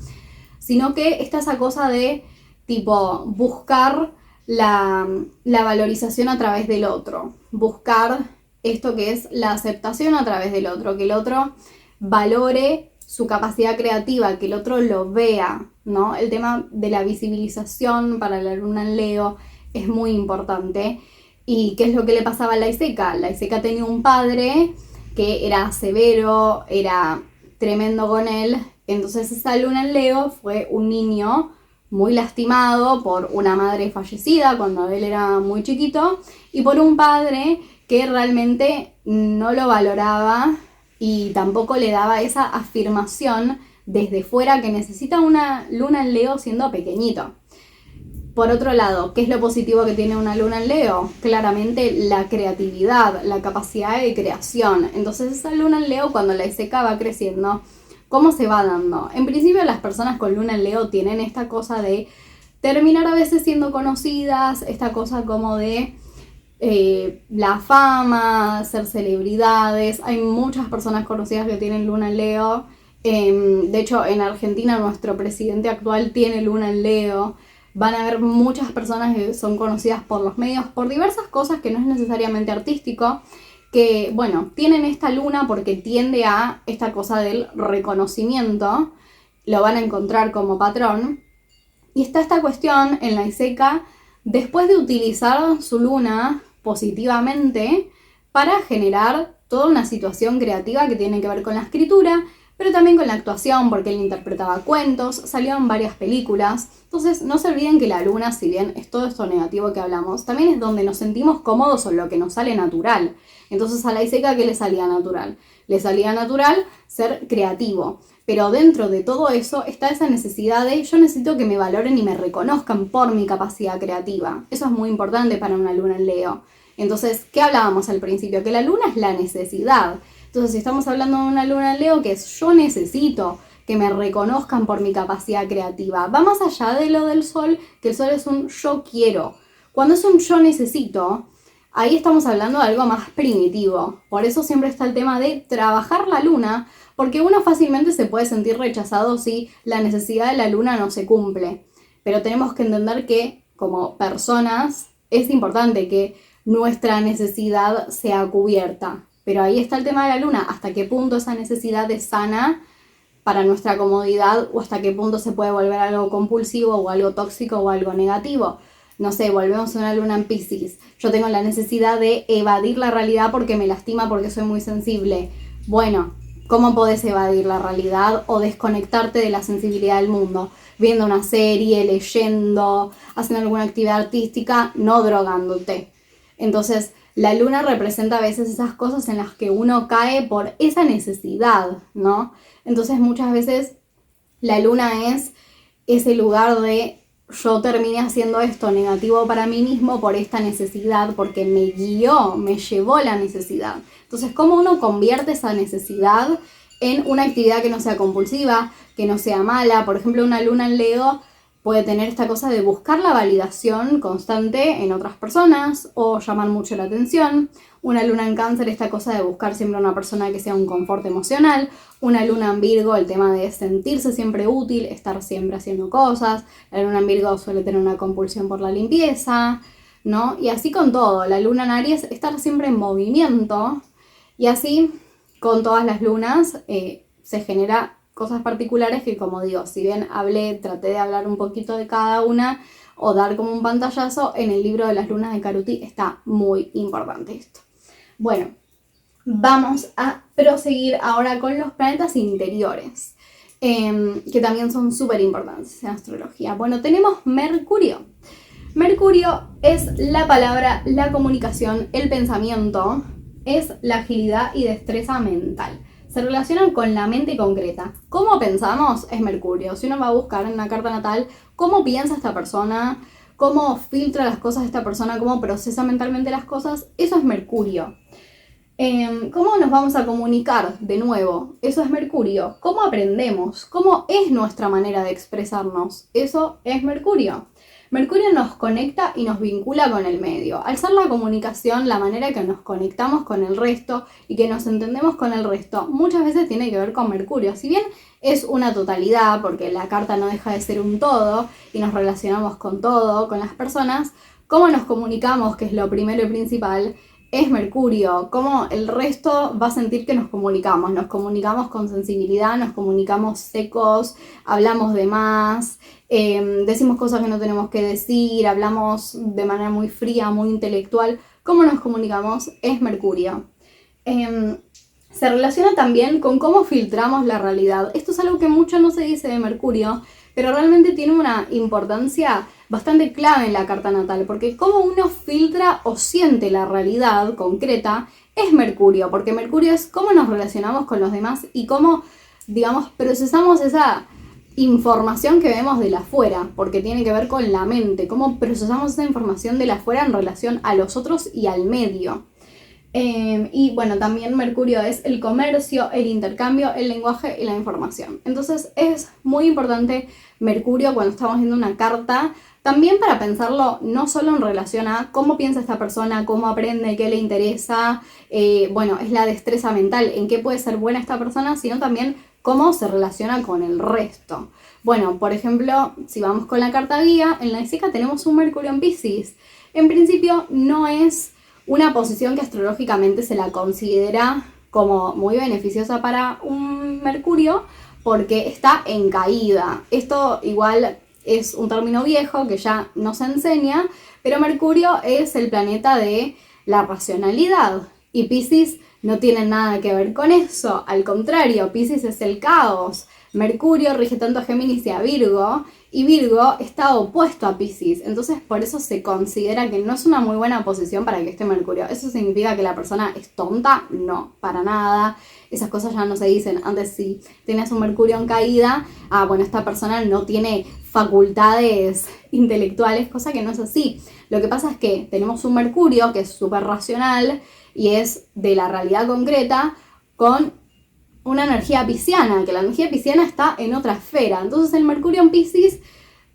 sino que está esa cosa de, tipo, buscar la valorización a través del otro, buscar esto que es la aceptación a través del otro, que el otro valore su capacidad creativa, que el otro lo vea, ¿no? El tema de la visibilización para la luna en Leo es muy importante. ¿Y qué es lo que le pasaba a Laiseca? Laiseca tenía un padre que era severo, era tremendo con él, entonces esa luna en Leo fue un niño muy lastimado por una madre fallecida cuando él era muy chiquito y por un padre que realmente no lo valoraba y tampoco le daba esa afirmación desde fuera que necesita una luna en Leo siendo pequeñito. Por otro lado, ¿qué es lo positivo que tiene una luna en Leo? Claramente la creatividad, la capacidad de creación. Entonces esa luna en Leo, cuando la Laiseca va creciendo, ¿cómo se va dando? En principio las personas con luna en Leo tienen esta cosa de terminar a veces siendo conocidas, esta cosa como de la fama, ser celebridades. Hay muchas personas conocidas que tienen luna en Leo. De hecho, en Argentina nuestro presidente actual tiene luna en Leo. Van a haber muchas personas que son conocidas por los medios, por diversas cosas que no es necesariamente artístico, que, bueno, tienen esta luna porque tiende a esta cosa del reconocimiento, lo van a encontrar como patrón. Y está esta cuestión en la Iseca, después de utilizar su luna positivamente para generar toda una situación creativa que tiene que ver con la escritura, pero también con la actuación, porque él interpretaba cuentos, salieron varias películas. Entonces no se olviden que la luna, si bien es todo esto negativo que hablamos, también es donde nos sentimos cómodos o lo que nos sale natural. Entonces a la Iseca, ¿qué le salía natural? Le salía natural ser creativo. Pero dentro de todo eso está esa necesidad de yo necesito que me valoren y me reconozcan por mi capacidad creativa. Eso es muy importante para una luna en Leo. Entonces, ¿qué hablábamos al principio? Que la luna es la necesidad. Entonces, si estamos hablando de una luna en Leo, que es yo necesito que me reconozcan por mi capacidad creativa. Va más allá de lo del sol, que el sol es un yo quiero. Cuando es un yo necesito, ahí estamos hablando de algo más primitivo. Por eso siempre está el tema de trabajar la luna, porque uno fácilmente se puede sentir rechazado si la necesidad de la luna no se cumple. Pero tenemos que entender que, como personas, es importante que nuestra necesidad sea cubierta. Pero ahí está el tema de la luna, hasta qué punto esa necesidad es sana para nuestra comodidad o hasta qué punto se puede volver algo compulsivo o algo tóxico o algo negativo. No sé, volvemos a una luna en Piscis. Yo tengo la necesidad de evadir la realidad porque me lastima, porque soy muy sensible. Bueno, ¿cómo podés evadir la realidad o desconectarte de la sensibilidad del mundo? Viendo una serie, leyendo, haciendo alguna actividad artística, no drogándote. Entonces, la luna representa a veces esas cosas en las que uno cae por esa necesidad, ¿no? Entonces, muchas veces la luna es ese lugar de yo terminé haciendo esto negativo para mí mismo por esta necesidad, porque me guió, me llevó la necesidad. Entonces, ¿cómo uno convierte esa necesidad en una actividad que no sea compulsiva, que no sea mala? Por ejemplo, una luna en Leo puede tener esta cosa de buscar la validación constante en otras personas o llamar mucho la atención. Una luna en Cáncer, esta cosa de buscar siempre una persona que sea un confort emocional. Una luna en Virgo, el tema de sentirse siempre útil, estar siempre haciendo cosas. La luna en Virgo suele tener una compulsión por la limpieza, ¿no? Y así con todo. La luna en Aries, estar siempre en movimiento. Y así, con todas las lunas, se genera cosas particulares que, como digo, si bien traté de hablar un poquito de cada una o dar como un pantallazo, en el libro de las lunas de Caruti está muy importante esto. Bueno, vamos a proseguir ahora con los planetas interiores, que también son súper importantes en astrología. Bueno, tenemos Mercurio. Mercurio es la palabra, la comunicación, el pensamiento, es la agilidad y destreza mental. Se relacionan con la mente concreta. ¿Cómo pensamos? Es Mercurio. Si uno va a buscar en una carta natal cómo piensa esta persona, cómo filtra las cosas esta persona, cómo procesa mentalmente las cosas, eso es Mercurio. ¿Cómo nos vamos a comunicar? De nuevo, eso es Mercurio. ¿Cómo aprendemos? ¿Cómo es nuestra manera de expresarnos? Eso es Mercurio. Mercurio nos conecta y nos vincula con el medio. Al ser la comunicación, la manera que nos conectamos con el resto y que nos entendemos con el resto, muchas veces tiene que ver con Mercurio. Si bien es una totalidad, porque la carta no deja de ser un todo y nos relacionamos con todo, con las personas, cómo nos comunicamos, que es lo primero y principal, es Mercurio. Cómo el resto va a sentir que nos comunicamos con sensibilidad, nos comunicamos secos, hablamos de más, decimos cosas que no tenemos que decir, hablamos de manera muy fría, muy intelectual. Cómo nos comunicamos es Mercurio. Se relaciona también con cómo filtramos la realidad. Esto es algo que mucho no se dice de Mercurio, pero realmente tiene una importancia bastante clave en la carta natal, porque cómo uno filtra o siente la realidad concreta es Mercurio, porque Mercurio es cómo nos relacionamos con los demás y cómo, digamos, procesamos esa información que vemos de la afuera, porque tiene que ver con la mente, cómo procesamos esa información de la afuera en relación a los otros y al medio. Y bueno, también Mercurio es el comercio, el intercambio, el lenguaje y la información. Entonces es muy importante Mercurio cuando estamos viendo una carta, también para pensarlo no solo en relación a cómo piensa esta persona, cómo aprende, qué le interesa, bueno, es la destreza mental, en qué puede ser buena esta persona, sino también cómo se relaciona con el resto. Bueno, por ejemplo, si vamos con la carta guía, en la ISECA tenemos un Mercurio en Piscis. En principio no es una posición que astrológicamente se la considera como muy beneficiosa para un Mercurio porque está en caída. Esto igual es un término viejo que ya no se enseña, pero Mercurio es el planeta de la racionalidad y Piscis no tiene nada que ver con eso. Al contrario, Piscis es el caos. Mercurio rige tanto a Géminis y a Virgo, y Virgo está opuesto a Piscis, entonces por eso se considera que no es una muy buena posición para que esté Mercurio. ¿Eso significa que la persona es tonta? No, para nada. Esas cosas ya no se dicen. Antes, si tenías un Mercurio en caída, bueno, esta persona no tiene facultades intelectuales, cosa que no es así. Lo que pasa es que tenemos un Mercurio que es súper racional y es de la realidad concreta con una energía pisciana, que la energía pisciana está en otra esfera. Entonces el Mercurio en Piscis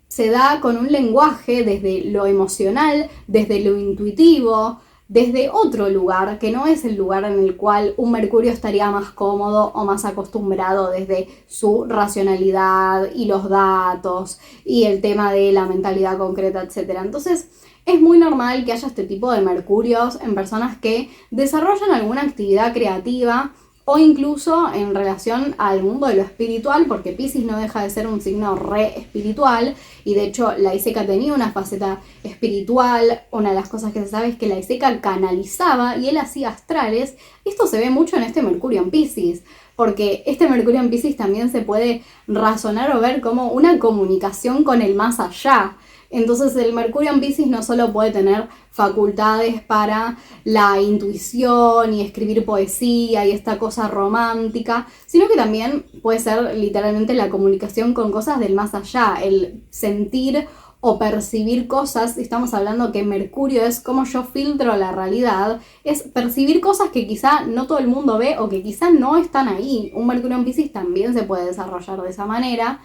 se da con un lenguaje desde lo emocional, desde lo intuitivo, desde otro lugar, que no es el lugar en el cual un Mercurio estaría más cómodo o más acostumbrado desde su racionalidad y los datos y el tema de la mentalidad concreta, etc. Entonces es muy normal que haya este tipo de Mercurios en personas que desarrollan alguna actividad creativa o incluso en relación al mundo de lo espiritual, porque Piscis no deja de ser un signo re espiritual, y de hecho la ISECA tenía una faceta espiritual. Una de las cosas que se sabe es que la ISECA canalizaba y él hacía astrales. Esto se ve mucho en este Mercurio en Piscis, porque este Mercurio en Piscis también se puede razonar o ver como una comunicación con el más allá. Entonces el Mercurio en Piscis no solo puede tener facultades para la intuición y escribir poesía y esta cosa romántica, sino que también puede ser literalmente la comunicación con cosas del más allá, el sentir o percibir cosas. Estamos hablando que Mercurio es como yo filtro la realidad, es percibir cosas que quizá no todo el mundo ve o que quizá no están ahí. Un Mercurio en Piscis también se puede desarrollar de esa manera.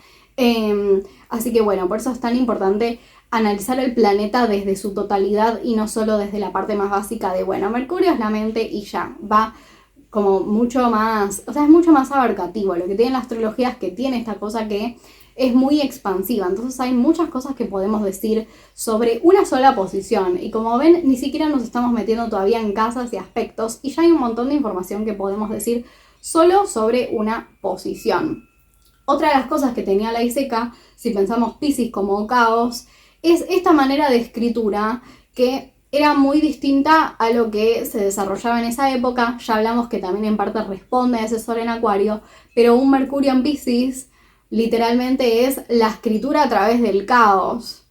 Así que bueno, por eso es tan importante analizar el planeta desde su totalidad y no solo desde la parte más básica de, bueno, Mercurio es la mente y ya, va como mucho más, o sea, es mucho más abarcativo. Lo que tiene la astrología es que tiene esta cosa que es muy expansiva, entonces hay muchas cosas que podemos decir sobre una sola posición, y como ven, ni siquiera nos estamos metiendo todavía en casas y aspectos, y ya hay un montón de información que podemos decir solo sobre una posición. Otra de las cosas que tenía la ISECA, si pensamos Piscis como caos, es esta manera de escritura que era muy distinta a lo que se desarrollaba en esa época. Ya hablamos que también en parte responde a ese sol en Acuario, pero un Mercurio en Piscis literalmente es la escritura a través del caos.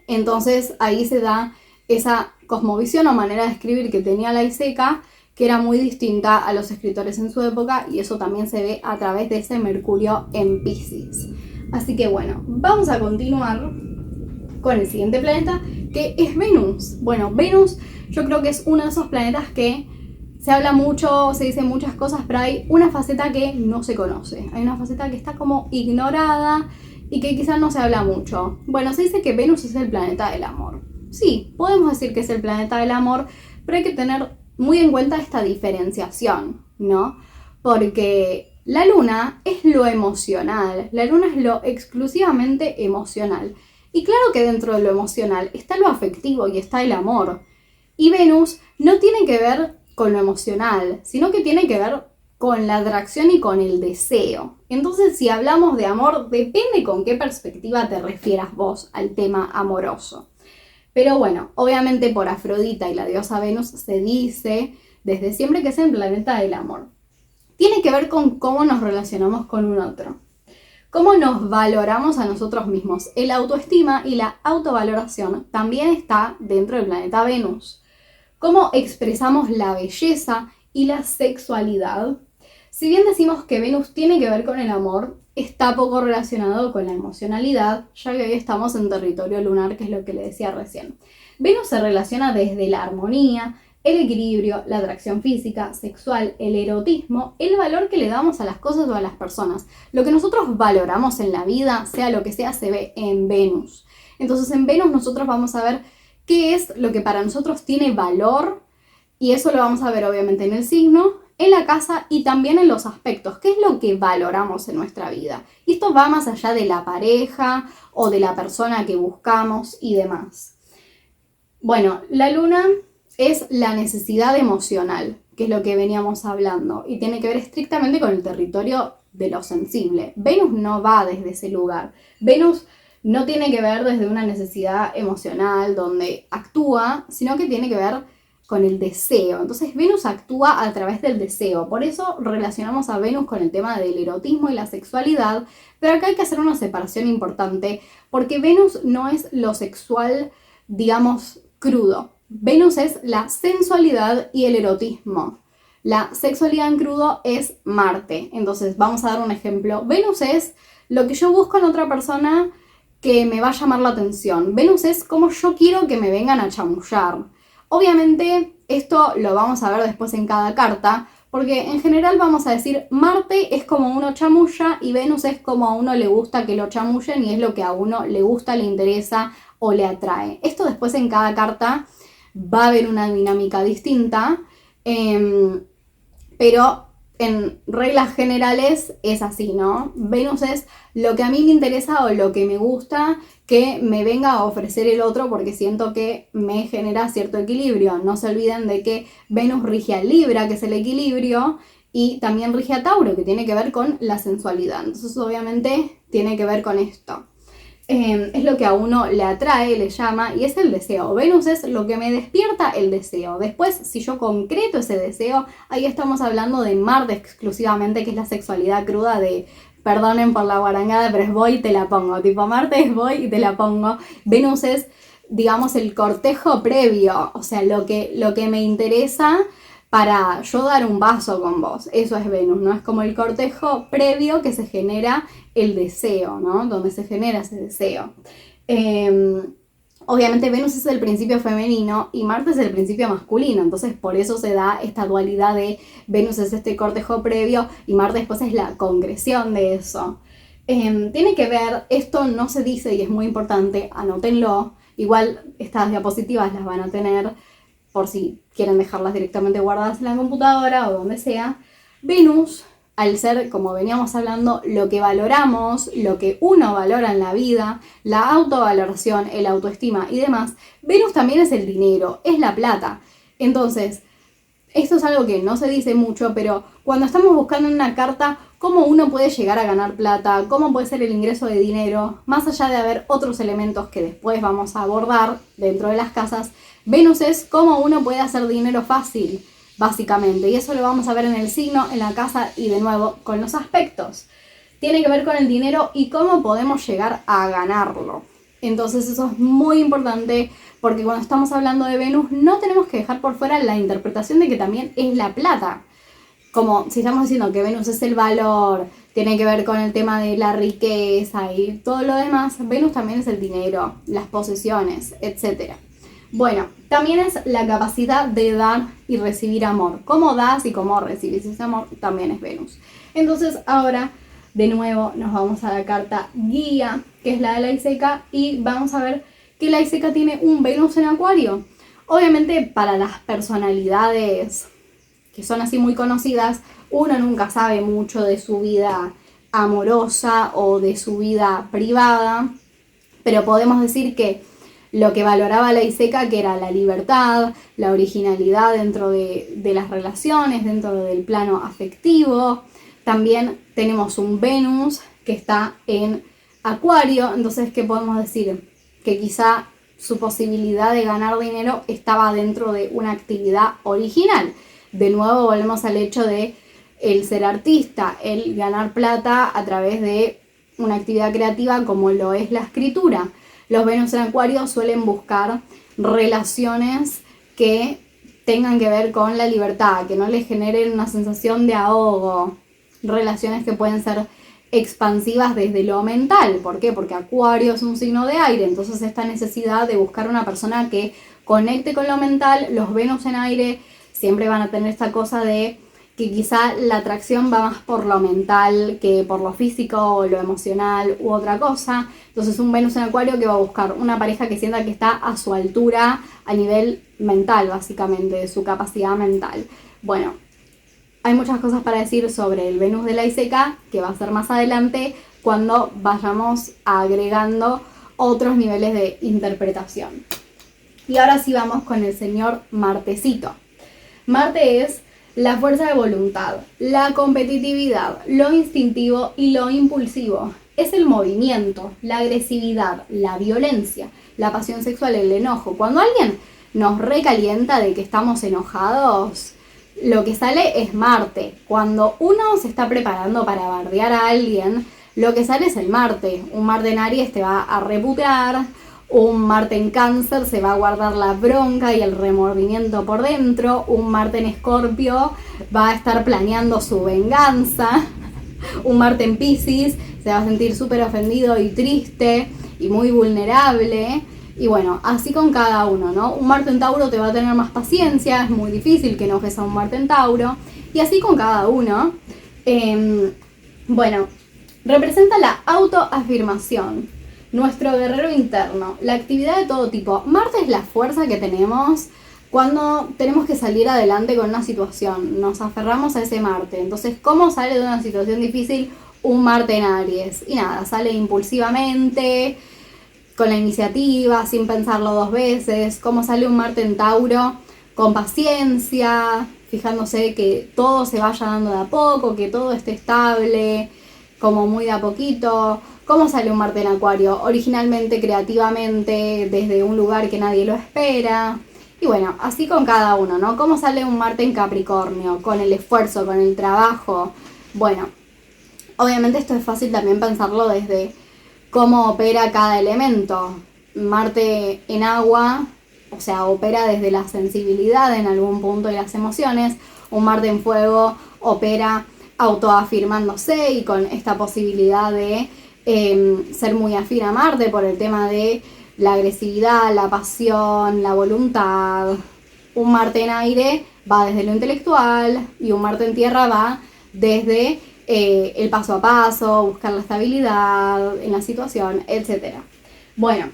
Entonces ahí se da esa cosmovisión o manera de escribir que tenía la ISECA, que era muy distinta a los escritores en su época, y eso también se ve a través de ese Mercurio en Piscis. Así que bueno, vamos a continuar con el siguiente planeta, que es Venus. Bueno, Venus yo creo que es uno de esos planetas que se habla mucho, se dicen muchas cosas, pero hay una faceta que no se conoce. Hay una faceta que está como ignorada y que quizás no se habla mucho. Bueno, se dice que Venus es el planeta del amor. Sí, podemos decir que es el planeta del amor, pero hay que tener muy en cuenta esta diferenciación, ¿no? Porque la luna es lo emocional, la luna es lo exclusivamente emocional. Y claro que dentro de lo emocional está lo afectivo y está el amor. Y Venus no tiene que ver con lo emocional, sino que tiene que ver con la atracción y con el deseo. Entonces, si hablamos de amor, depende con qué perspectiva te refieras vos al tema amoroso. Pero bueno, obviamente por Afrodita y la diosa Venus se dice desde siempre que es el planeta del amor. Tiene que ver con cómo nos relacionamos con un otro. Cómo nos valoramos a nosotros mismos. El autoestima y la autovaloración también está dentro del planeta Venus. Cómo expresamos la belleza y la sexualidad. Si bien decimos que Venus tiene que ver con el amor, está poco relacionado con la emocionalidad, ya que hoy estamos en territorio lunar, que es lo que le decía recién. Venus se relaciona desde la armonía, el equilibrio, la atracción física, sexual, el erotismo, el valor que le damos a las cosas o a las personas. Lo que nosotros valoramos en la vida, sea lo que sea, se ve en Venus. Entonces en Venus nosotros vamos a ver qué es lo que para nosotros tiene valor, y eso lo vamos a ver obviamente en el signo, en la casa y también en los aspectos. ¿Qué es lo que valoramos en nuestra vida? Y esto va más allá de la pareja o de la persona que buscamos y demás. Bueno, la luna es la necesidad emocional, que es lo que veníamos hablando, y tiene que ver estrictamente con el territorio de lo sensible. Venus no va desde ese lugar. Venus no tiene que ver desde una necesidad emocional donde actúa, sino que tiene que ver con el deseo. Entonces Venus actúa a través del deseo. Por eso relacionamos a Venus con el tema del erotismo y la sexualidad, pero acá hay que hacer una separación importante, porque Venus no es lo sexual, digamos, crudo. Venus es la sensualidad y el erotismo. La sexualidad en crudo es Marte. Entonces vamos a dar un ejemplo. Venus es lo que yo busco en otra persona que me va a llamar la atención. Venus es como yo quiero que me vengan a chamullar. Obviamente esto lo vamos a ver después en cada carta, porque en general vamos a decir Marte es como uno chamulla y Venus es como a uno le gusta que lo chamullen y es lo que a uno le gusta, le interesa o le atrae. Esto después en cada carta va a haber una dinámica distinta, pero en reglas generales es así, ¿no? Venus es lo que a mí me interesa o lo que me gusta que me venga a ofrecer el otro, porque siento que me genera cierto equilibrio. No se olviden de que Venus rige a Libra, que es el equilibrio, y también rige a Tauro, que tiene que ver con la sensualidad. Entonces obviamente tiene que ver con esto. Es lo que a uno le atrae, le llama, y es el deseo. Venus es lo que me despierta el deseo. Después, si yo concreto ese deseo, ahí estamos hablando de Marte exclusivamente, que es la sexualidad cruda de, perdonen por la guarangada, pero es voy y te la pongo. Tipo, Marte es voy y te la pongo. Venus es, digamos, el cortejo previo, o sea, lo que me interesa para yo dar un vaso con vos. Eso es Venus, ¿no? Es como el cortejo previo que se genera el deseo, ¿no? Donde se genera ese deseo. Obviamente Venus es el principio femenino y Marte es el principio masculino, entonces por eso se da esta dualidad de Venus es este cortejo previo y Marte después es la concreción de eso. Tiene que ver, esto no se dice y es muy importante, anótenlo, igual estas diapositivas las van a tener por si quieren dejarlas directamente guardadas en la computadora o donde sea. Venus, al ser, como veníamos hablando, lo que valoramos, lo que uno valora en la vida, la autovaloración, el autoestima y demás, Venus también es el dinero, es la plata. Entonces, esto es algo que no se dice mucho, pero cuando estamos buscando en una carta cómo uno puede llegar a ganar plata, cómo puede ser el ingreso de dinero, más allá de haber otros elementos que después vamos a abordar dentro de las casas, Venus es cómo uno puede hacer dinero fácil, básicamente. Y eso lo vamos a ver en el signo, en la casa y de nuevo con los aspectos. Tiene que ver con el dinero y cómo podemos llegar a ganarlo. Entonces eso es muy importante porque cuando estamos hablando de Venus no tenemos que dejar por fuera la interpretación de que también es la plata. Como si estamos diciendo que Venus es el valor, tiene que ver con el tema de la riqueza y todo lo demás, Venus también es el dinero, las posesiones, etc. Bueno, también es la capacidad de dar y recibir amor. Cómo das y cómo recibís ese amor también es Venus. Entonces ahora, de nuevo, nos vamos a la carta guía, que es la de la Iseca, y vamos a ver que la Iseca tiene un Venus en Acuario. Obviamente para las personalidades que son así muy conocidas, uno nunca sabe mucho de su vida amorosa o de su vida privada, pero podemos decir que lo que valoraba la Iseca, que era la libertad, la originalidad dentro de las relaciones, dentro del plano afectivo. También tenemos un Venus que está en Acuario, entonces, ¿qué podemos decir? Que quizá su posibilidad de ganar dinero estaba dentro de una actividad original. De nuevo volvemos al hecho de el ser artista, el ganar plata a través de una actividad creativa como lo es la escritura. Los Venus en Acuario suelen buscar relaciones que tengan que ver con la libertad, que no les generen una sensación de ahogo, relaciones que pueden ser expansivas desde lo mental. ¿Por qué? Porque Acuario es un signo de aire, entonces esta necesidad de buscar una persona que conecte con lo mental. Los Venus en aire siempre van a tener esta cosa de que quizá la atracción va más por lo mental que por lo físico o lo emocional u otra cosa. Entonces un Venus en Acuario que va a buscar una pareja que sienta que está a su altura a nivel mental, básicamente, de su capacidad mental. Bueno, hay muchas cosas para decir sobre el Venus de la ICK, que va a ser más adelante cuando vayamos agregando otros niveles de interpretación. Y ahora sí vamos con el señor Martecito. Marte es la fuerza de voluntad, la competitividad, lo instintivo y lo impulsivo. Es el movimiento, la agresividad, la violencia, la pasión sexual, el enojo. Cuando alguien nos recalienta de que estamos enojados, lo que sale es Marte. Cuando uno se está preparando para bardear a alguien, lo que sale es el Marte. Un Marte en Aries te va a reputear. Un Marte en Cáncer se va a guardar la bronca y el remordimiento por dentro. Un Marte en Escorpio va a estar planeando su venganza. Un Marte en Piscis se va a sentir súper ofendido y triste y muy vulnerable. Y bueno, así con cada uno, ¿no? Un Marte en Tauro te va a tener más paciencia, es muy difícil que enojes a un Marte en Tauro. Y así con cada uno. Bueno, representa la autoafirmación, nuestro guerrero interno, la actividad de todo tipo. Marte es la fuerza que tenemos cuando tenemos que salir adelante con una situación. Nos aferramos a ese Marte. Entonces, ¿cómo sale de una situación difícil un Marte en Aries? Y nada, sale impulsivamente, con la iniciativa, sin pensarlo dos veces. ¿Cómo sale un Marte en Tauro? Con paciencia, fijándose que todo se vaya dando de a poco, que todo esté estable, como muy de a poquito. ¿Cómo sale un Marte en Acuario? Originalmente, creativamente, desde un lugar que nadie lo espera. Y bueno, así con cada uno, ¿no? ¿Cómo sale un Marte en Capricornio? Con el esfuerzo, con el trabajo. Bueno, obviamente esto es fácil también pensarlo desde cómo opera cada elemento. Marte en agua, o sea, opera desde la sensibilidad en algún punto y las emociones. Un Marte en fuego opera autoafirmándose y con esta posibilidad de ser muy afín a Marte por el tema de la agresividad, la pasión, la voluntad. Un Marte en aire va desde lo intelectual y un Marte en tierra va desde el paso a paso, buscar la estabilidad en la situación, etc. Bueno,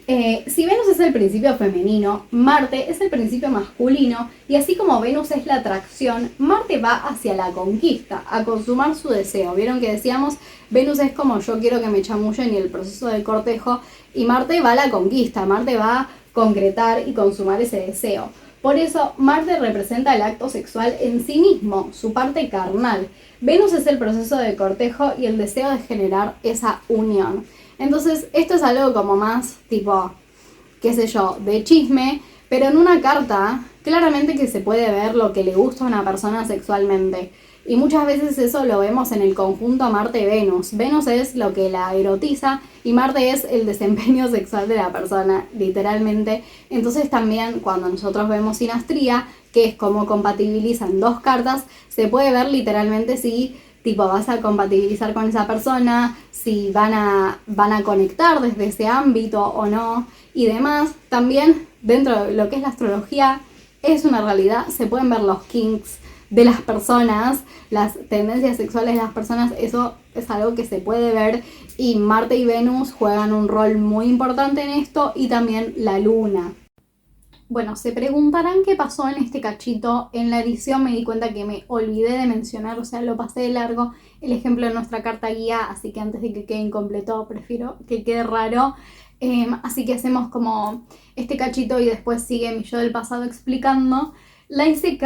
si Venus es el principio femenino, Marte es el principio masculino, y así como Venus es la atracción, Marte va hacia la conquista, a consumar su deseo. Vieron que decíamos, Venus es como yo quiero que me chamullen y el proceso del cortejo, y Marte va a la conquista, Marte va a concretar y consumar ese deseo. Por eso Marte representa el acto sexual en sí mismo, su parte carnal. Venus es el proceso de cortejo y el deseo de generar esa unión. Entonces esto es algo como más tipo, qué sé yo, de chisme, pero en una carta claramente que se puede ver lo que le gusta a una persona sexualmente. Y muchas veces eso lo vemos en el conjunto Marte-Venus. Venus es lo que la erotiza y Marte es el desempeño sexual de la persona, literalmente. Entonces también cuando nosotros vemos sinastría, que es como compatibilizan dos cartas, se puede ver literalmente si tipo vas a compatibilizar con esa persona, si van a conectar desde ese ámbito o no y demás. También dentro de lo que es la astrología es una realidad, se pueden ver los kinks de las personas, las tendencias sexuales de las personas, eso es algo que se puede ver, y Marte y Venus juegan un rol muy importante en esto, y también la Luna. Bueno, se preguntarán qué pasó en este cachito. En la edición me di cuenta que me olvidé de mencionar, o sea, lo pasé de largo, el ejemplo de nuestra carta guía, así que antes de que quede incompleto prefiero que quede raro. Así que hacemos como este cachito y después sigue mi yo del pasado explicando. La ICK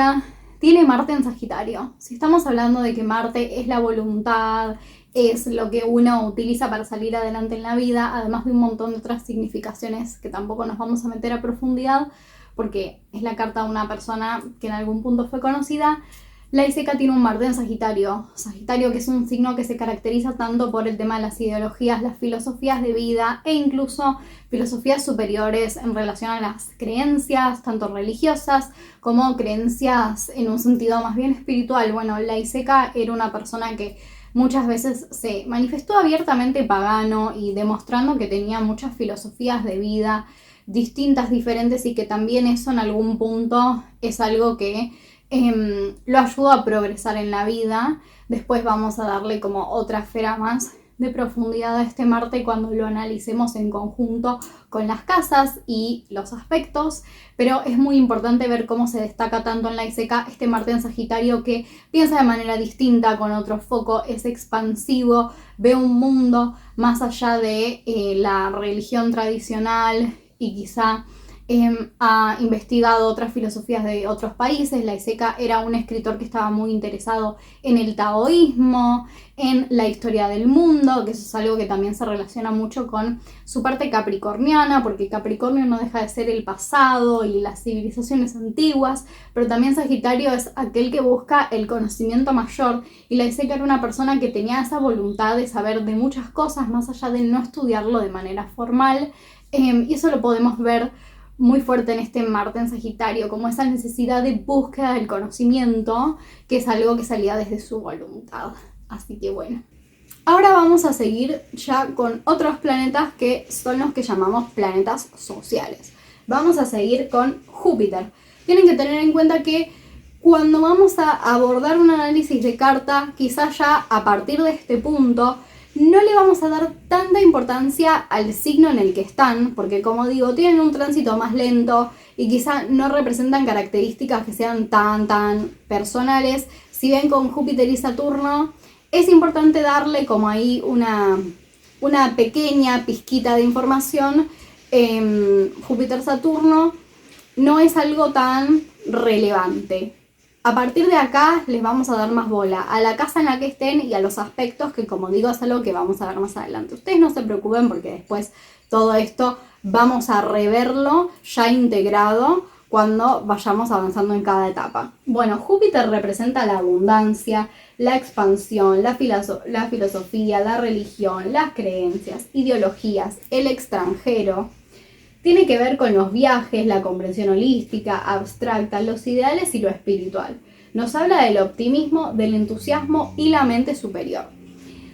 tiene Marte en Sagitario. Si estamos hablando de que Marte es la voluntad, es lo que uno utiliza para salir adelante en la vida, además de un montón de otras significaciones que tampoco nos vamos a meter a profundidad, porque es la carta de una persona que en algún punto fue conocida. La ICK tiene un Marte en Sagitario. Sagitario, que es un signo que se caracteriza tanto por el tema de las ideologías, las filosofías de vida e incluso filosofías superiores en relación a las creencias, tanto religiosas como creencias en un sentido más bien espiritual. Bueno, la ICK era una persona que muchas veces se manifestó abiertamente pagano y demostrando que tenía muchas filosofías de vida distintas, diferentes, y que también eso en algún punto es algo que lo ayuda a progresar en la vida. Después vamos a darle como otra esfera más de profundidad a este Marte cuando lo analicemos en conjunto con las casas y los aspectos, pero es muy importante ver cómo se destaca tanto en la ICK este Marte en Sagitario, que piensa de manera distinta, con otro foco, es expansivo, ve un mundo más allá de la religión tradicional y quizá ha investigado otras filosofías de otros países. Laiseka era un escritor que estaba muy interesado en el taoísmo, en la historia del mundo, que eso es algo que también se relaciona mucho con su parte capricorniana, porque Capricornio no deja de ser el pasado y las civilizaciones antiguas, pero también Sagitario es aquel que busca el conocimiento mayor, y Laiseka era una persona que tenía esa voluntad de saber de muchas cosas más allá de no estudiarlo de manera formal, y eso lo podemos ver muy fuerte en este Marte en Sagitario, como esa necesidad de búsqueda del conocimiento, que es algo que salía desde su voluntad. Así que bueno. Ahora vamos a seguir ya con otros planetas que son los que llamamos planetas sociales. Vamos a seguir con Júpiter. Tienen que tener en cuenta que cuando vamos a abordar un análisis de carta, quizás ya a partir de este punto, no le vamos a dar tanta importancia al signo en el que están, porque como digo, tienen un tránsito más lento y quizá no representan características que sean tan personales. Si ven con Júpiter y Saturno, es importante darle como ahí una pequeña pizquita de información. Júpiter-Saturno no es algo tan relevante. A partir de acá les vamos a dar más bola a la casa en la que estén y a los aspectos, que como digo es algo que vamos a ver más adelante. Ustedes no se preocupen porque después todo esto vamos a reverlo ya integrado cuando vayamos avanzando en cada etapa. Bueno, Júpiter representa la abundancia, la expansión, la filosofía, la religión, las creencias, ideologías, el extranjero. Tiene que ver con los viajes, la comprensión holística, abstracta, los ideales y lo espiritual. Nos habla del optimismo, del entusiasmo y la mente superior.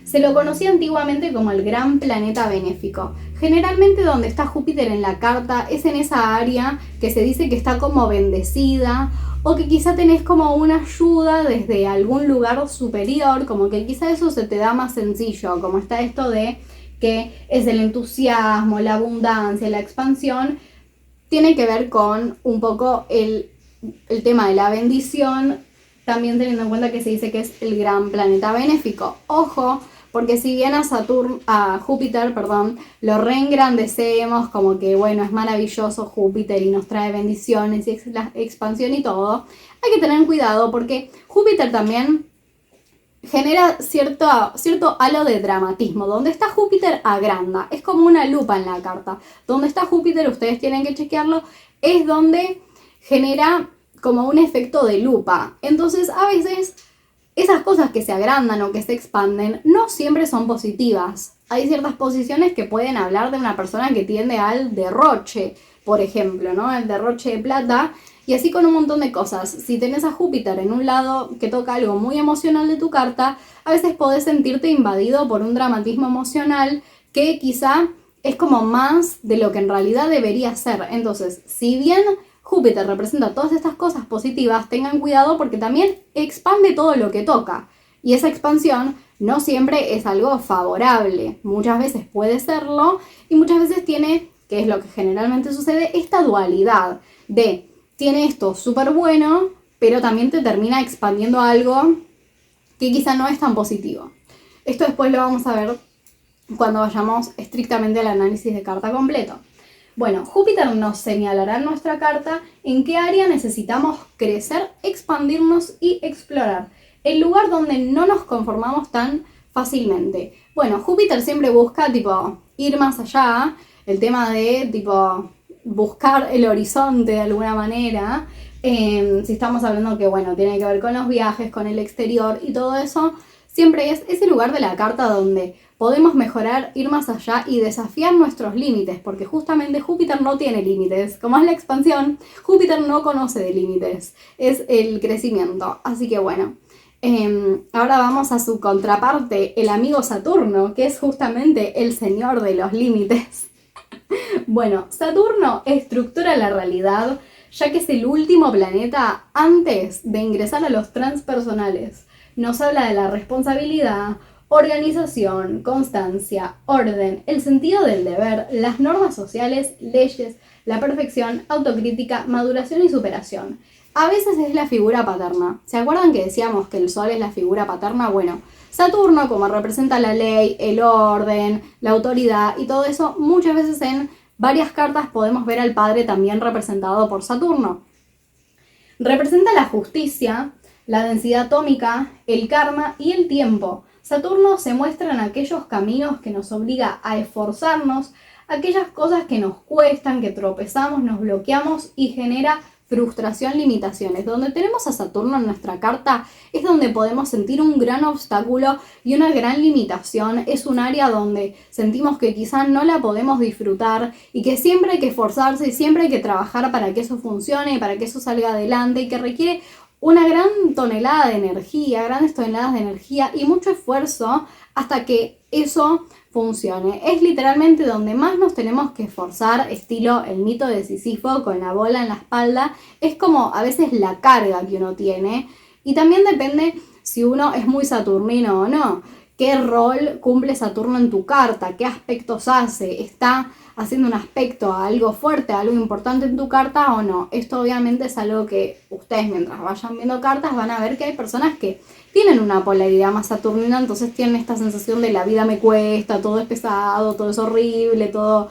Se lo conocía antiguamente como el gran planeta benéfico. Generalmente donde está Júpiter en la carta es en esa área que se dice que está como bendecida, o que quizá tenés como una ayuda desde algún lugar superior, como que quizá eso se te da más sencillo, como está esto de que es el entusiasmo, la abundancia, la expansión. Tiene que ver con un poco el tema de la bendición, también teniendo en cuenta que se dice que es el gran planeta benéfico. Ojo, porque si bien a Júpiter, lo reengrandecemos como que bueno, es maravilloso Júpiter y nos trae bendiciones y la expansión y todo, hay que tener cuidado porque Júpiter también genera cierto halo de dramatismo. Donde está Júpiter agranda, es como una lupa en la carta. Donde está Júpiter, ustedes tienen que chequearlo, es donde genera como un efecto de lupa. Entonces a veces esas cosas que se agrandan o que se expanden no siempre son positivas. Hay ciertas posiciones que pueden hablar de una persona que tiende al derroche, por ejemplo, ¿no? El derroche de plata. Y así con un montón de cosas. Si tenés a Júpiter en un lado que toca algo muy emocional de tu carta, a veces podés sentirte invadido por un dramatismo emocional que quizá es como más de lo que en realidad debería ser. Entonces, si bien Júpiter representa todas estas cosas positivas, tengan cuidado porque también expande todo lo que toca. Y esa expansión no siempre es algo favorable. Muchas veces puede serlo y muchas veces tiene, que es lo que generalmente sucede, esta dualidad de tiene esto súper bueno, pero también te termina expandiendo algo que quizá no es tan positivo. Esto después lo vamos a ver cuando vayamos estrictamente al análisis de carta completo. Bueno, Júpiter nos señalará en nuestra carta en qué área necesitamos crecer, expandirnos y explorar. El lugar donde no nos conformamos tan fácilmente. Bueno, Júpiter siempre busca ir más allá, el tema de buscar el horizonte de alguna manera. Si estamos hablando que bueno, tiene que ver con los viajes, con el exterior y todo eso, siempre es ese lugar de la carta donde podemos mejorar, ir más allá y desafiar nuestros límites, porque justamente Júpiter no tiene límites. Como es la expansión, Júpiter no conoce de límites, es el crecimiento. Así que bueno, ahora vamos a su contraparte, el amigo Saturno, que es justamente el señor de los límites. Bueno, Saturno estructura la realidad, ya que es el último planeta antes de ingresar a los transpersonales. Nos habla de la responsabilidad, organización, constancia, orden, el sentido del deber, las normas sociales, leyes, la perfección, autocrítica, maduración y superación. A veces es la figura paterna. ¿Se acuerdan que decíamos que el Sol es la figura paterna? Bueno, Saturno, como representa la ley, el orden, la autoridad y todo eso, muchas veces en varias cartas podemos ver al padre también representado por Saturno. Representa la justicia, la densidad atómica, el karma y el tiempo. Saturno se muestra en aquellos caminos que nos obliga a esforzarnos, aquellas cosas que nos cuestan, que tropezamos, nos bloqueamos y genera frustración, limitaciones. Donde tenemos a Saturno en nuestra carta es donde podemos sentir un gran obstáculo y una gran limitación. Es un área donde sentimos que quizá no la podemos disfrutar y que siempre hay que esforzarse y siempre hay que trabajar para que eso funcione, para que eso salga adelante y que requiere una gran tonelada de energía, grandes toneladas de energía y mucho esfuerzo hasta que eso funcione. Es literalmente donde más nos tenemos que esforzar, estilo el mito de Sísifo con la bola en la espalda. Es como a veces la carga que uno tiene y también depende si uno es muy saturnino o no. ¿Qué rol cumple Saturno en tu carta? ¿Qué aspectos hace? ¿Está haciendo un aspecto a algo fuerte, a algo importante en tu carta o no? Esto obviamente es algo que ustedes mientras vayan viendo cartas van a ver que hay personas que tienen una polaridad más saturnina, entonces tienen esta sensación de la vida me cuesta, todo es pesado, todo es horrible, todo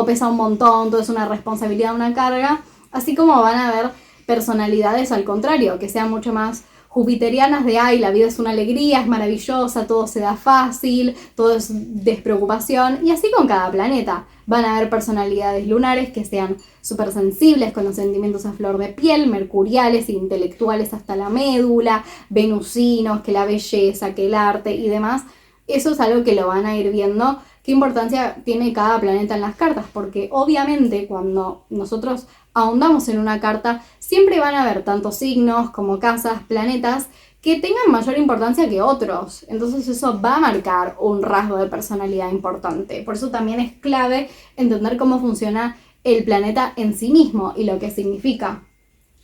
pesa un montón, todo es una responsabilidad, una carga, así como van a ver personalidades al contrario, que sean mucho más jupiterianas de ay, la vida es una alegría, es maravillosa, todo se da fácil, todo es despreocupación, y así con cada planeta. Van a haber personalidades lunares que sean súper sensibles, con los sentimientos a flor de piel, mercuriales, intelectuales hasta la médula, venusinos, que la belleza, que el arte y demás. Eso es algo que lo van a ir viendo, qué importancia tiene cada planeta en las cartas, porque obviamente cuando nosotros ahondamos en una carta, siempre van a haber tanto signos como casas, planetas, que tengan mayor importancia que otros. Entonces eso va a marcar un rasgo de personalidad importante. Por eso también es clave entender cómo funciona el planeta en sí mismo y lo que significa.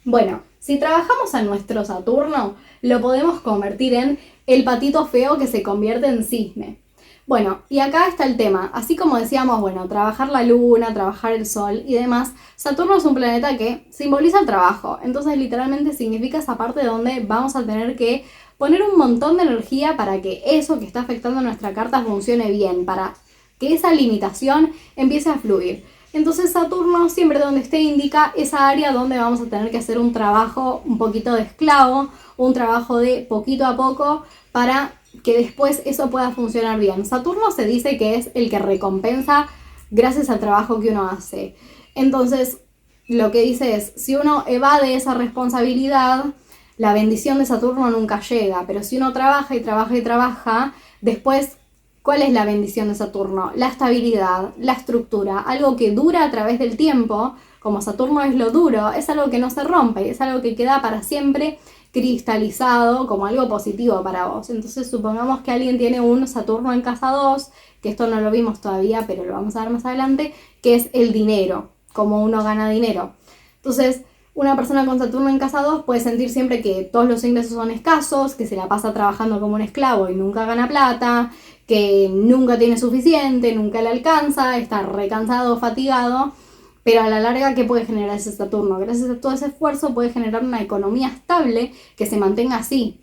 Bueno, si trabajamos a nuestro Saturno, lo podemos convertir en el patito feo que se convierte en cisne. Bueno, y acá está el tema. Así como decíamos, bueno, trabajar la luna, trabajar el sol y demás, Saturno es un planeta que simboliza el trabajo. Entonces literalmente significa esa parte donde vamos a tener que poner un montón de energía para que eso que está afectando nuestra carta funcione bien, para que esa limitación empiece a fluir. Entonces Saturno siempre donde esté indica esa área donde vamos a tener que hacer un trabajo un poquito de esclavo, un trabajo de poquito a poco para que después eso pueda funcionar bien. Saturno se dice que es el que recompensa gracias al trabajo que uno hace. Entonces, lo que dice es, si uno evade esa responsabilidad, la bendición de Saturno nunca llega, pero si uno trabaja y trabaja y trabaja, después, ¿cuál es la bendición de Saturno? La estabilidad, la estructura, algo que dura a través del tiempo, como Saturno es lo duro, es algo que no se rompe, es algo que queda para siempre cristalizado como algo positivo para vos. Entonces supongamos que alguien tiene un Saturno en casa 2, que esto no lo vimos todavía, pero lo vamos a ver más adelante, que es el dinero, como uno gana dinero. Entonces, una persona con Saturno en casa 2 puede sentir siempre que todos los ingresos son escasos, que se la pasa trabajando como un esclavo y nunca gana plata, que nunca tiene suficiente, nunca le alcanza, está recansado, fatigado. Pero a la larga, ¿qué puede generar ese Saturno? Gracias a todo ese esfuerzo puede generar una economía estable que se mantenga así.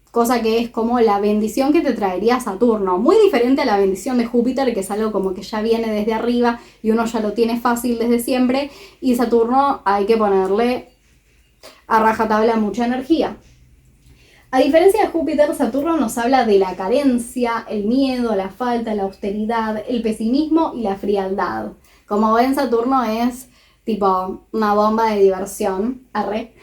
Cosa que es como la bendición que te traería Saturno. Muy diferente a la bendición de Júpiter, que es algo como que ya viene desde arriba y uno ya lo tiene fácil desde siempre. Y Saturno hay que ponerle a rajatabla mucha energía. A diferencia de Júpiter, Saturno nos habla de la carencia, el miedo, la falta, la austeridad, el pesimismo y la frialdad. Como ven, Saturno es tipo una bomba de diversión. Arre.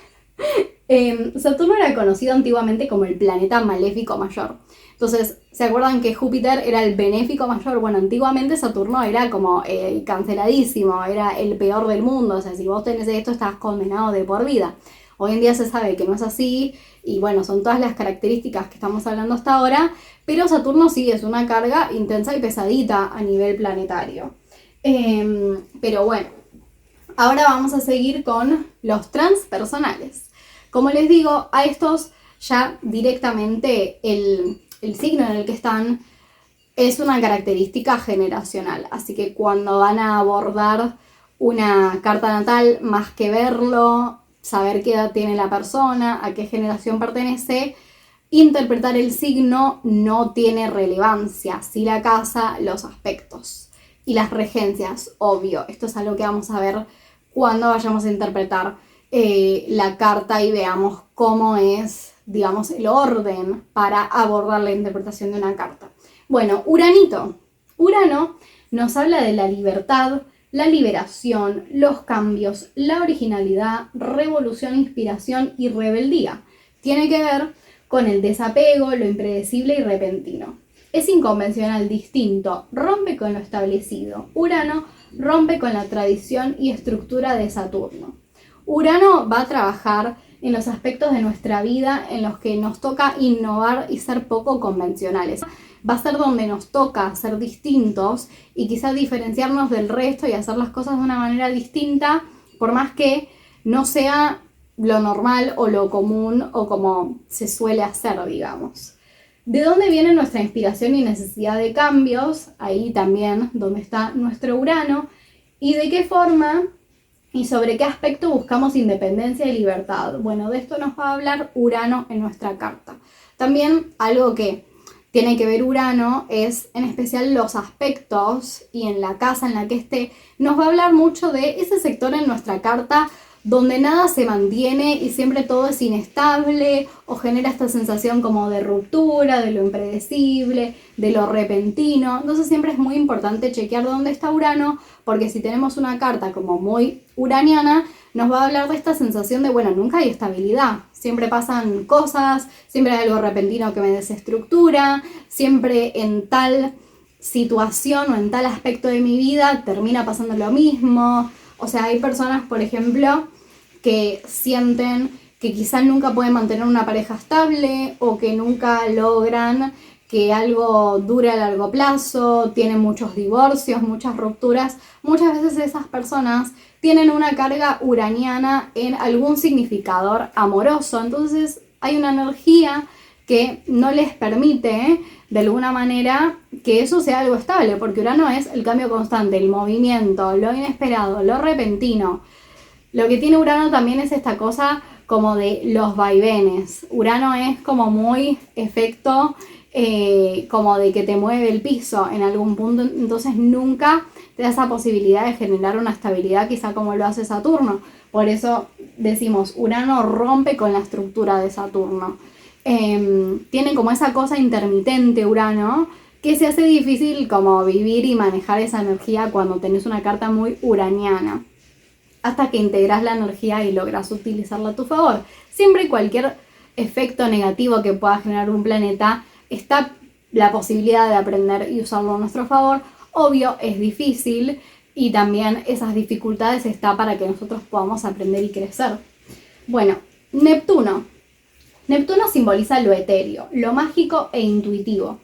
Saturno era conocido antiguamente como el planeta maléfico mayor. Entonces, ¿se acuerdan que Júpiter era el benéfico mayor? Bueno, antiguamente Saturno era como canceladísimo, era el peor del mundo. O sea, si vos tenés esto, estás condenado de por vida. Hoy en día se sabe que no es así y bueno, son todas las características que estamos hablando hasta ahora, pero Saturno sí es una carga intensa y pesadita a nivel planetario. Pero bueno, ahora vamos a seguir con los transpersonales. Como les digo, a estos ya directamente el signo en el que están es una característica generacional. Así que cuando van a abordar una carta natal, más que verlo, saber qué edad tiene la persona, a qué generación pertenece, interpretar el signo no tiene relevancia. Sí la casa, los aspectos y las regencias, obvio. Esto es algo que vamos a ver cuando vayamos a interpretar la carta y veamos cómo es, digamos, el orden para abordar la interpretación de una carta. Bueno, Uranito. Urano nos habla de la libertad, la liberación, los cambios, la originalidad, revolución, inspiración y rebeldía. Tiene que ver con el desapego, lo impredecible y repentino. Es inconvencional, distinto, rompe con lo establecido. Urano rompe con la tradición y estructura de Saturno. Urano va a trabajar en los aspectos de nuestra vida en los que nos toca innovar y ser poco convencionales. Va a ser donde nos toca ser distintos y quizás diferenciarnos del resto y hacer las cosas de una manera distinta, por más que no sea lo normal o lo común o como se suele hacer, digamos. ¿De dónde viene nuestra inspiración y necesidad de cambios? Ahí también donde está nuestro Urano. ¿Y de qué forma y sobre qué aspecto buscamos independencia y libertad? Bueno, de esto nos va a hablar Urano en nuestra carta. También algo que tiene que ver Urano es en especial los aspectos y en la casa en la que esté, nos va a hablar mucho de ese sector en nuestra carta donde nada se mantiene y siempre todo es inestable o genera esta sensación como de ruptura, de lo impredecible, de lo repentino. Entonces siempre es muy importante chequear dónde está Urano, porque si tenemos una carta como muy uraniana, nos va a hablar de esta sensación de, bueno, nunca hay estabilidad. Siempre pasan cosas, siempre hay algo repentino que me desestructura, siempre en tal situación o en tal aspecto de mi vida termina pasando lo mismo. O sea, hay personas, por ejemplo, que sienten que quizás nunca pueden mantener una pareja estable o que nunca logran que algo dure a largo plazo, tienen muchos divorcios, muchas rupturas. Muchas veces esas personas tienen una carga uraniana en algún significador amoroso. Entonces hay una energía que no les permite, de alguna manera, que eso sea algo estable, porque Urano es el cambio constante, el movimiento, lo inesperado, lo repentino. Lo que tiene Urano también es esta cosa como de los vaivenes. Urano es como muy efecto, como de que te mueve el piso en algún punto, entonces nunca te da esa posibilidad de generar una estabilidad quizá como lo hace Saturno. Por eso decimos, Urano rompe con la estructura de Saturno. Tiene como esa cosa intermitente Urano, que se hace difícil como vivir y manejar esa energía cuando tenés una carta muy uraniana, hasta que integras la energía y logras utilizarla a tu favor. Siempre cualquier efecto negativo que pueda generar un planeta, está la posibilidad de aprender y usarlo a nuestro favor. Obvio, es difícil y también esas dificultades está para que nosotros podamos aprender y crecer. Bueno, Neptuno. Neptuno simboliza lo etéreo, lo mágico e intuitivo.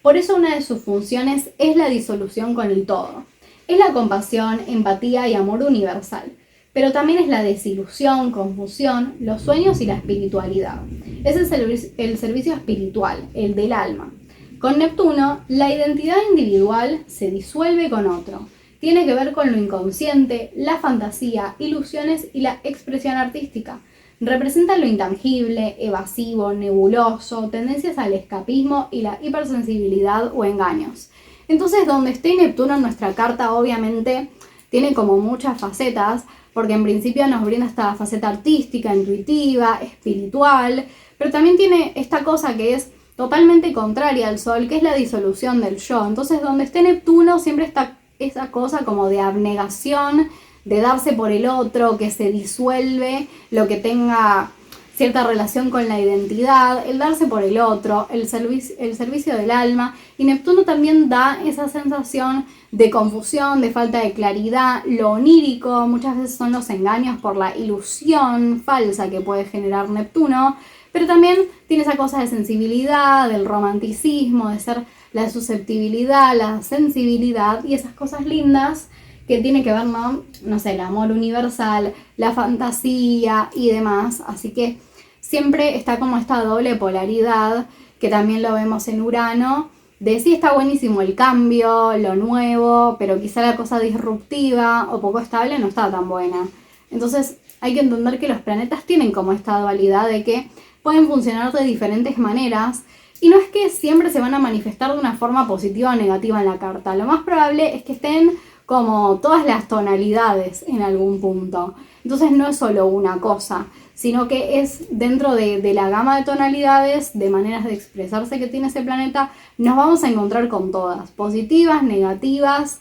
Por eso una de sus funciones es la disolución con el todo. Es la compasión, empatía y amor universal, pero también es la desilusión, confusión, los sueños y la espiritualidad. Ese es el servicio espiritual, el del alma. Con Neptuno, la identidad individual se disuelve con otro. Tiene que ver con lo inconsciente, la fantasía, ilusiones y la expresión artística. Representa lo intangible, evasivo, nebuloso, tendencias al escapismo y la hipersensibilidad o engaños. Entonces, donde esté Neptuno en nuestra carta, obviamente, tiene como muchas facetas, porque en principio nos brinda esta faceta artística, intuitiva, espiritual, pero también tiene esta cosa que es totalmente contraria al Sol, que es la disolución del yo. Entonces, donde esté Neptuno, siempre está esa cosa como de abnegación, de darse por el otro, que se disuelve lo que tenga cierta relación con la identidad, el darse por el otro, el servicio del alma. Y Neptuno también da esa sensación de confusión, de falta de claridad, lo onírico. Muchas veces son los engaños por la ilusión falsa que puede generar Neptuno, pero también tiene esa cosa de sensibilidad, del romanticismo, de ser la susceptibilidad, la sensibilidad y esas cosas lindas que tiene que ver, no sé, el amor universal, la fantasía y demás. Así que siempre está como esta doble polaridad, que también lo vemos en Urano, de sí está buenísimo el cambio, lo nuevo, pero quizá la cosa disruptiva o poco estable no está tan buena. Entonces hay que entender que los planetas tienen como esta dualidad de que pueden funcionar de diferentes maneras y no es que siempre se van a manifestar de una forma positiva o negativa en la carta. Lo más probable es que estén como todas las tonalidades en algún punto. Entonces no es solo una cosa, sino que es dentro de la gama de tonalidades, de maneras de expresarse que tiene ese planeta, nos vamos a encontrar con todas, positivas, negativas,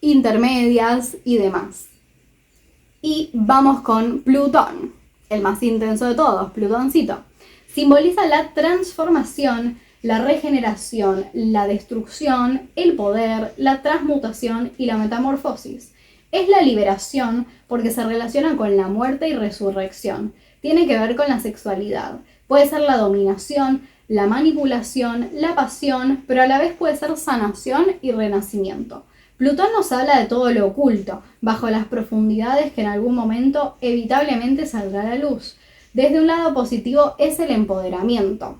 intermedias y demás. Y vamos con Plutón, el más intenso de todos, Plutoncito. Simboliza la transformación, la regeneración, la destrucción, el poder, la transmutación y la metamorfosis. Es la liberación porque se relaciona con la muerte y resurrección. Tiene que ver con la sexualidad. Puede ser la dominación, la manipulación, la pasión, pero a la vez puede ser sanación y renacimiento. Plutón nos habla de todo lo oculto, bajo las profundidades que en algún momento evitablemente saldrá a la luz. Desde un lado positivo es el empoderamiento.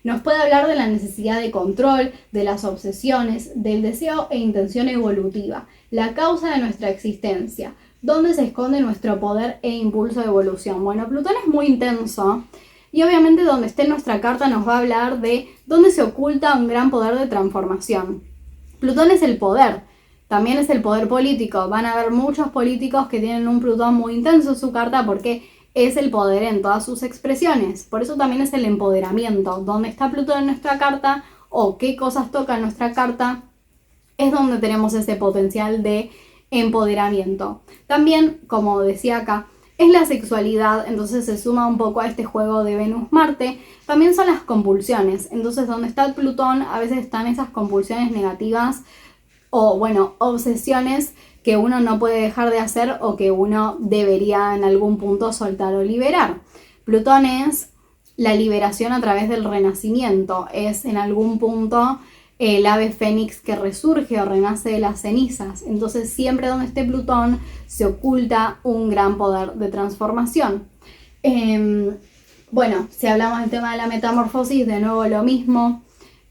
Nos puede hablar de la necesidad de control, de las obsesiones, del deseo e intención evolutiva, la causa de nuestra existencia, dónde se esconde nuestro poder e impulso de evolución. Bueno, Plutón es muy intenso y obviamente donde esté en nuestra carta nos va a hablar de dónde se oculta un gran poder de transformación. Plutón es el poder, también es el poder político. Van a haber muchos políticos que tienen un Plutón muy intenso en su carta porque es el poder en todas sus expresiones. Por eso también es el empoderamiento. Donde está Plutón en nuestra carta o qué cosas toca en nuestra carta es donde tenemos ese potencial de empoderamiento. También, como decía acá, es la sexualidad, entonces se suma un poco a este juego de Venus-Marte. También son las compulsiones, entonces donde está Plutón a veces están esas compulsiones negativas o, bueno, obsesiones que uno no puede dejar de hacer o que uno debería en algún punto soltar o liberar. Plutón es la liberación a través del renacimiento, es en algún punto el ave fénix que resurge o renace de las cenizas. Entonces siempre donde esté Plutón se oculta un gran poder de transformación. Bueno, si hablamos del tema de la metamorfosis, de nuevo lo mismo,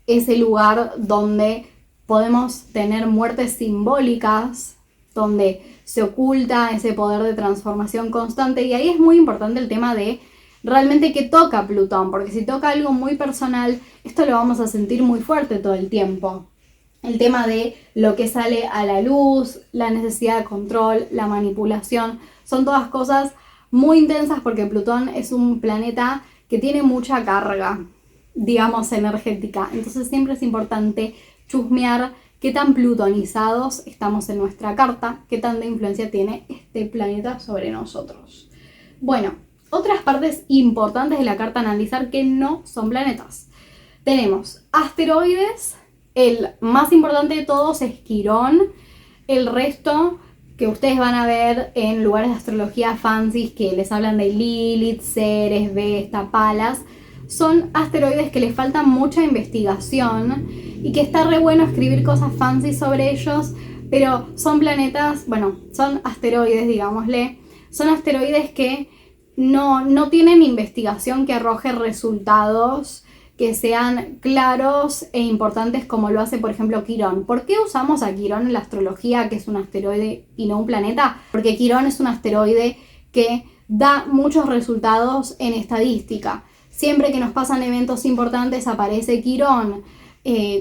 es el lugar donde podemos tener muertes simbólicas, donde se oculta ese poder de transformación constante y ahí es muy importante el tema de realmente qué toca Plutón, porque si toca algo muy personal, esto lo vamos a sentir muy fuerte todo el tiempo. El tema de lo que sale a la luz, la necesidad de control, la manipulación, son todas cosas muy intensas porque Plutón es un planeta que tiene mucha carga, digamos, energética. Entonces siempre es importante chusmear qué tan plutonizados estamos en nuestra carta, qué tanta influencia tiene este planeta sobre nosotros. Bueno, otras partes importantes de la carta a analizar que no son planetas. Tenemos asteroides, el más importante de todos es Quirón, el resto que ustedes van a ver en lugares de astrología fancy que les hablan de Lilith, Ceres, Vesta, Palas, son asteroides que les falta mucha investigación y que está re bueno escribir cosas fancy sobre ellos, pero son planetas, bueno, son asteroides, digámosle, son asteroides que no tienen investigación que arroje resultados que sean claros e importantes como lo hace, por ejemplo, Quirón. ¿Por qué usamos a Quirón en la astrología, que es un asteroide y no un planeta? Porque Quirón es un asteroide que da muchos resultados en estadística. Siempre que nos pasan eventos importantes aparece Quirón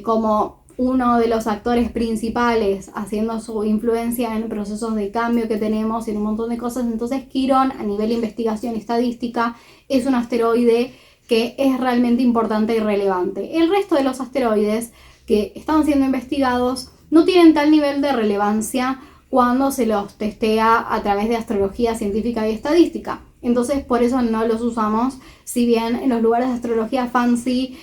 como uno de los actores principales, haciendo su influencia en procesos de cambio que tenemos y en un montón de cosas. Entonces Quirón, a nivel de investigación y estadística, es un asteroide que es realmente importante y relevante. El resto de los asteroides que están siendo investigados no tienen tal nivel de relevancia cuando se los testea a través de astrología científica y estadística. Entonces por eso no los usamos, si bien en los lugares de astrología fancy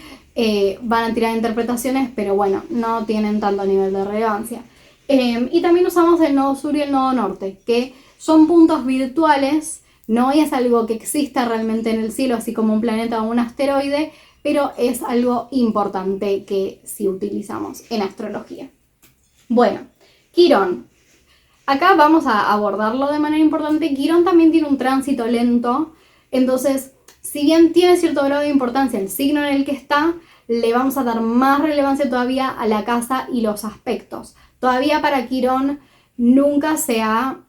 van a tirar interpretaciones, pero bueno, no tienen tanto nivel de relevancia. Y también usamos el nodo sur y el nodo norte, que son puntos virtuales. No es algo que exista realmente en el cielo, así como un planeta o un asteroide, pero es algo importante que sí utilizamos en astrología. Bueno, Quirón. acá vamos a abordarlo de manera importante. Quirón también tiene un tránsito lento, entonces, si bien tiene cierto grado de importancia el signo en el que está, le vamos a dar más relevancia todavía a la casa y los aspectos. Todavía para Quirón nunca se ha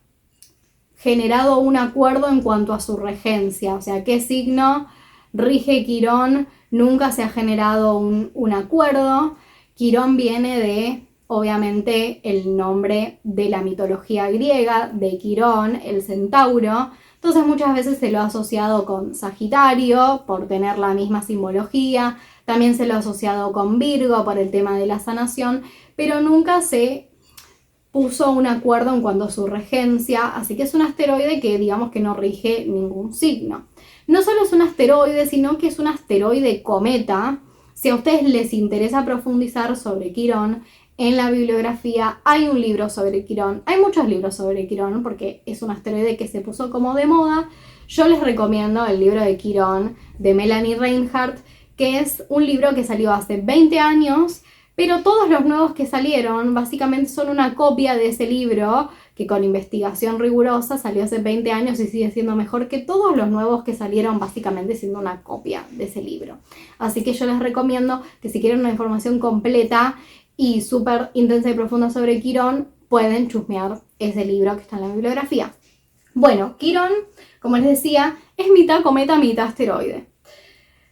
generado un acuerdo en cuanto a su regencia, o sea, qué signo rige Quirón, nunca se ha generado un acuerdo. Quirón viene de, obviamente, el nombre de la mitología griega, de Quirón, el centauro. Entonces muchas veces se lo ha asociado con Sagitario por tener la misma simbología, también se lo ha asociado con Virgo por el tema de la sanación, pero nunca se puso un acuerdo en cuanto a su regencia, así que es un asteroide que digamos que no rige ningún signo. No solo es un asteroide, sino que es un asteroide cometa. Si a ustedes les interesa profundizar sobre Quirón, en la bibliografía hay un libro sobre Quirón, hay muchos libros sobre Quirón porque es un asteroide que se puso como de moda. Yo les recomiendo el libro de Quirón de Melanie Reinhardt, que es un libro que salió hace 20 años, pero todos los nuevos que salieron básicamente son una copia de ese libro que con investigación rigurosa salió hace 20 años y sigue siendo mejor que todos los nuevos que salieron, básicamente siendo una copia de ese libro. Así que yo les recomiendo que si quieren una información completa y súper intensa y profunda sobre Quirón, pueden chusmear ese libro que está en la bibliografía. Bueno, Quirón, como les decía, es mitad cometa, mitad asteroide.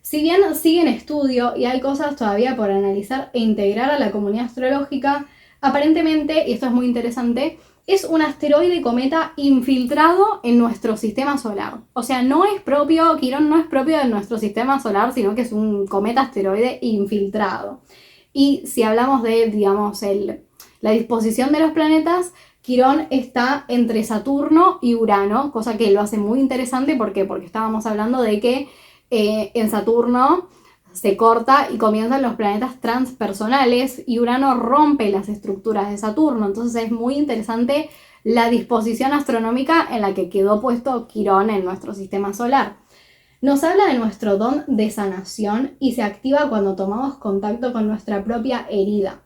Si bien sigue en estudio y hay cosas todavía por analizar e integrar a la comunidad astrológica, aparentemente, y esto es muy interesante, es un asteroide cometa infiltrado en nuestro sistema solar. O sea, Quirón no es propio de nuestro sistema solar, sino que es un cometa asteroide infiltrado. Y si hablamos de, digamos, la disposición de los planetas, Quirón está entre Saturno y Urano, cosa que lo hace muy interesante. ¿Por qué? Porque estábamos hablando de que en Saturno se corta y comienzan los planetas transpersonales y Urano rompe las estructuras de Saturno. Entonces es muy interesante la disposición astronómica en la que quedó puesto Quirón en nuestro sistema solar. Nos habla de nuestro don de sanación y se activa cuando tomamos contacto con nuestra propia herida.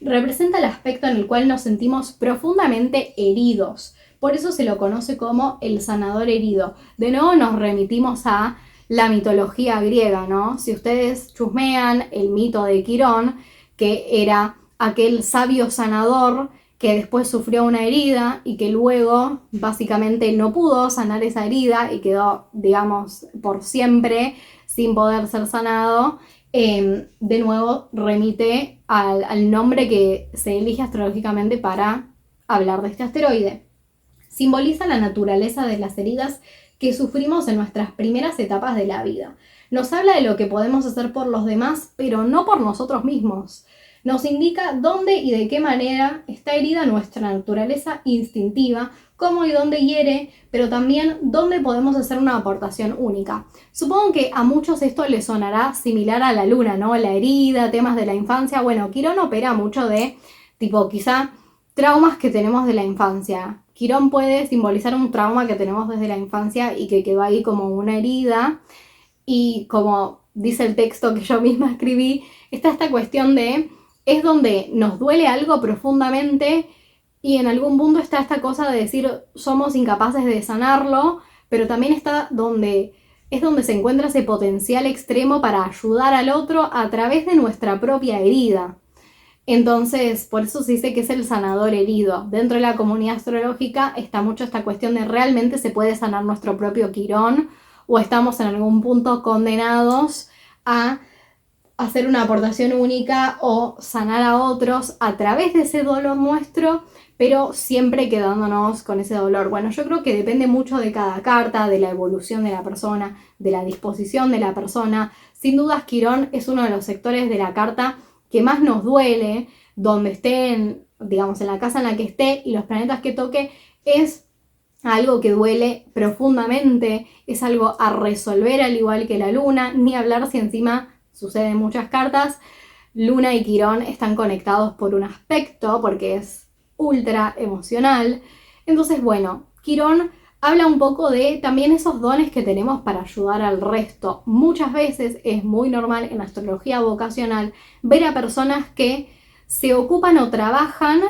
Representa el aspecto en el cual nos sentimos profundamente heridos. Por eso se lo conoce como el sanador herido. De nuevo nos remitimos a la mitología griega, ¿no? Si ustedes chusmean el mito de Quirón, que era aquel sabio sanador que después sufrió una herida y que luego básicamente no pudo sanar esa herida y quedó, digamos, por siempre sin poder ser sanado, de nuevo remite al nombre que se elige astrológicamente para hablar de este asteroide. Simboliza la naturaleza de las heridas que sufrimos en nuestras primeras etapas de la vida. Nos habla de lo que podemos hacer por los demás, pero no por nosotros mismos. Nos indica dónde y de qué manera está herida nuestra naturaleza instintiva, cómo y dónde hiere, pero también dónde podemos hacer una aportación única. Supongo que a muchos esto les sonará similar a la luna, ¿no? La herida, temas de la infancia. Bueno, Quirón opera mucho de, tipo, quizá traumas que tenemos de la infancia. Quirón puede simbolizar un trauma que tenemos desde la infancia y que quedó ahí como una herida. Y como dice el texto que yo misma escribí, está esta cuestión de, es donde nos duele algo profundamente y en algún punto está esta cosa de decir somos incapaces de sanarlo, pero también está donde se encuentra ese potencial extremo para ayudar al otro a través de nuestra propia herida. Entonces, por eso se dice que es el sanador herido. Dentro de la comunidad astrológica está mucho esta cuestión de realmente se puede sanar nuestro propio Quirón o estamos en algún punto condenados a hacer una aportación única o sanar a otros a través de ese dolor nuestro, pero siempre quedándonos con ese dolor. Bueno, yo creo que depende mucho de cada carta, de la evolución de la persona, de la disposición de la persona. Sin dudas, Quirón es uno de los sectores de la carta que más nos duele, donde esté, digamos, en la casa en la que esté y los planetas que toque, es algo que duele profundamente, es algo a resolver al igual que la luna, ni hablar si encima sucede en muchas cartas. Luna y Quirón están conectados por un aspecto, porque es ultra emocional. Entonces, bueno, Quirón habla un poco de también esos dones que tenemos para ayudar al resto. Muchas veces es muy normal en la astrología vocacional ver a personas que se ocupan o trabajan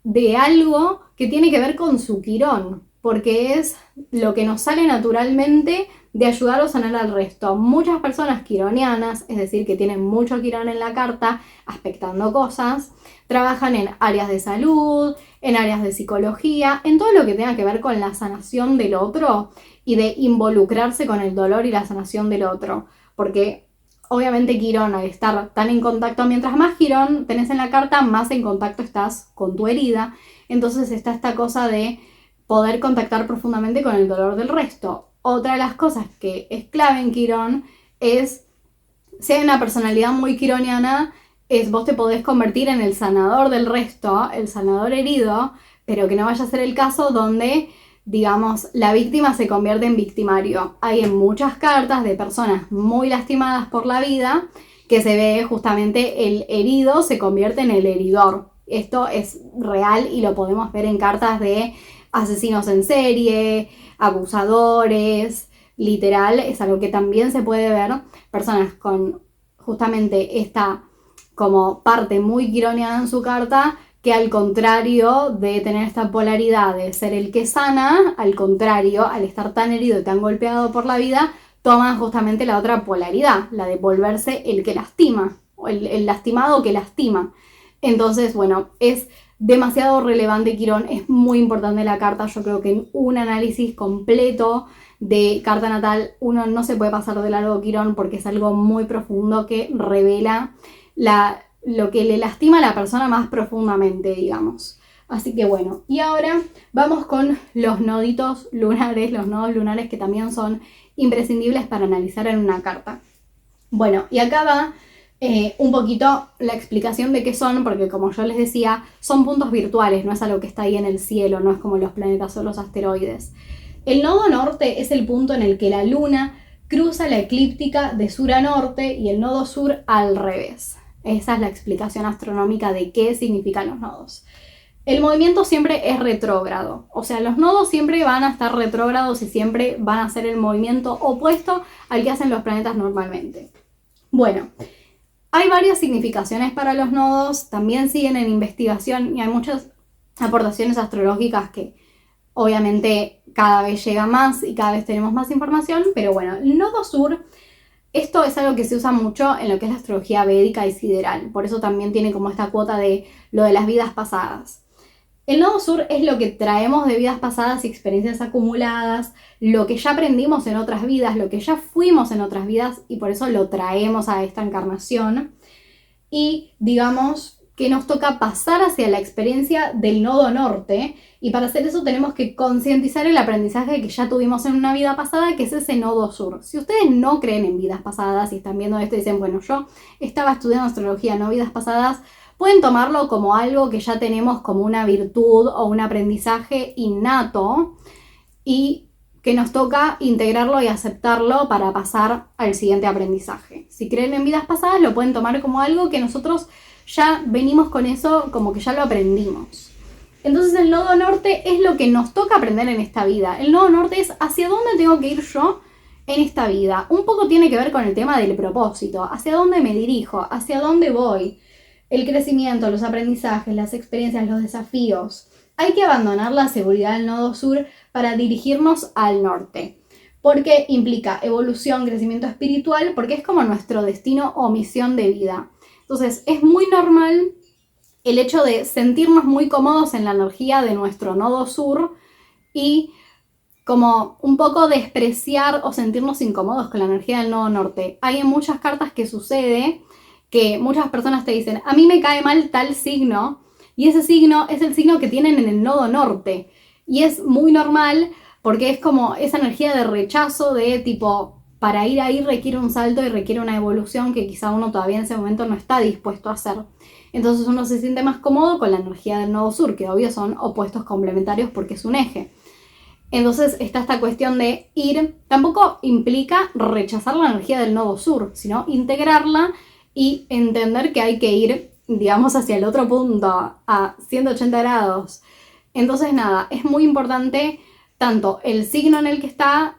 de algo que tiene que ver con su Quirón, porque es lo que nos sale naturalmente de ayudar o sanar al resto. Muchas personas quironianas, es decir, que tienen mucho Quirón en la carta, aspectando cosas, trabajan en áreas de salud, en áreas de psicología, en todo lo que tenga que ver con la sanación del otro y de involucrarse con el dolor y la sanación del otro. Porque obviamente Quirón, al estar tan en contacto, mientras más Quirón tenés en la carta, más en contacto estás con tu herida. Entonces está esta cosa de poder contactar profundamente con el dolor del resto. Otra de las cosas que es clave en Quirón es, si hay una personalidad muy quironiana, es vos te podés convertir en el sanador del resto, el sanador herido, pero que no vaya a ser el caso donde, digamos, la víctima se convierte en victimario. Hay en muchas cartas de personas muy lastimadas por la vida que se ve justamente el herido se convierte en el heridor. Esto es real y lo podemos ver en cartas de asesinos en serie, abusadores, literal, es algo que también se puede ver. Personas con justamente esta como parte muy quironiana en su carta, que al contrario de tener esta polaridad de ser el que sana, al contrario, al estar tan herido y tan golpeado por la vida, toma justamente la otra polaridad, la de volverse el que lastima, o el lastimado que lastima. Entonces, bueno, es demasiado relevante Quirón, es muy importante la carta. Yo creo que en un análisis completo de carta natal uno no se puede pasar de largo Quirón porque es algo muy profundo que revela lo que le lastima a la persona más profundamente, digamos. Así que bueno, y ahora vamos con los noditos lunares, los nodos lunares que también son imprescindibles para analizar en una carta. Bueno, y acá va un poquito la explicación de qué son, porque como yo les decía, son puntos virtuales, no es algo que está ahí en el cielo, no es como los planetas o los asteroides. El nodo norte es el punto en el que la luna cruza la eclíptica de sur a norte y el nodo sur al revés. Esa es la explicación astronómica de qué significan los nodos. El movimiento siempre es retrógrado, o sea, los nodos siempre van a estar retrógrados y siempre van a hacer el movimiento opuesto al que hacen los planetas normalmente. Bueno, hay varias significaciones para los nodos, también siguen en investigación y hay muchas aportaciones astrológicas que obviamente cada vez llega más y cada vez tenemos más información, pero bueno, el nodo sur, esto es algo que se usa mucho en lo que es la astrología védica y sideral, por eso también tiene como esta cuota de lo de las vidas pasadas. El nodo sur es lo que traemos de vidas pasadas y experiencias acumuladas, lo que ya aprendimos en otras vidas, lo que ya fuimos en otras vidas y por eso lo traemos a esta encarnación. Y digamos que nos toca pasar hacia la experiencia del nodo norte y para hacer eso tenemos que concientizar el aprendizaje que ya tuvimos en una vida pasada, que es ese nodo sur. Si ustedes no creen en vidas pasadas y están viendo esto y dicen, bueno, yo estaba estudiando astrología, no vidas pasadas, pueden tomarlo como algo que ya tenemos como una virtud o un aprendizaje innato y que nos toca integrarlo y aceptarlo para pasar al siguiente aprendizaje. Si creen en vidas pasadas, lo pueden tomar como algo que nosotros ya venimos con eso, como que ya lo aprendimos. Entonces el nodo norte es lo que nos toca aprender en esta vida. El nodo norte es hacia dónde tengo que ir yo en esta vida. Un poco tiene que ver con el tema del propósito, hacia dónde me dirijo, hacia dónde voy. El crecimiento, los aprendizajes, las experiencias, los desafíos. Hay que abandonar la seguridad del nodo sur para dirigirnos al norte, porque implica evolución, crecimiento espiritual, porque es como nuestro destino o misión de vida. Entonces es muy normal el hecho de sentirnos muy cómodos en la energía de nuestro nodo sur y como un poco despreciar o sentirnos incómodos con la energía del nodo norte. Hay en muchas cartas que sucede que muchas personas te dicen, a mí me cae mal tal signo, y ese signo es el signo que tienen en el nodo norte. Y es muy normal porque es como esa energía de rechazo de tipo, para ir ahí requiere un salto y requiere una evolución que quizá uno todavía en ese momento no está dispuesto a hacer. Entonces uno se siente más cómodo con la energía del nodo sur, que obvio son opuestos complementarios porque es un eje. Entonces está esta cuestión de ir, tampoco implica rechazar la energía del nodo sur, sino integrarla y entender que hay que ir, digamos, hacia el otro punto, a 180 grados. Entonces, nada, es muy importante tanto el signo en el que está,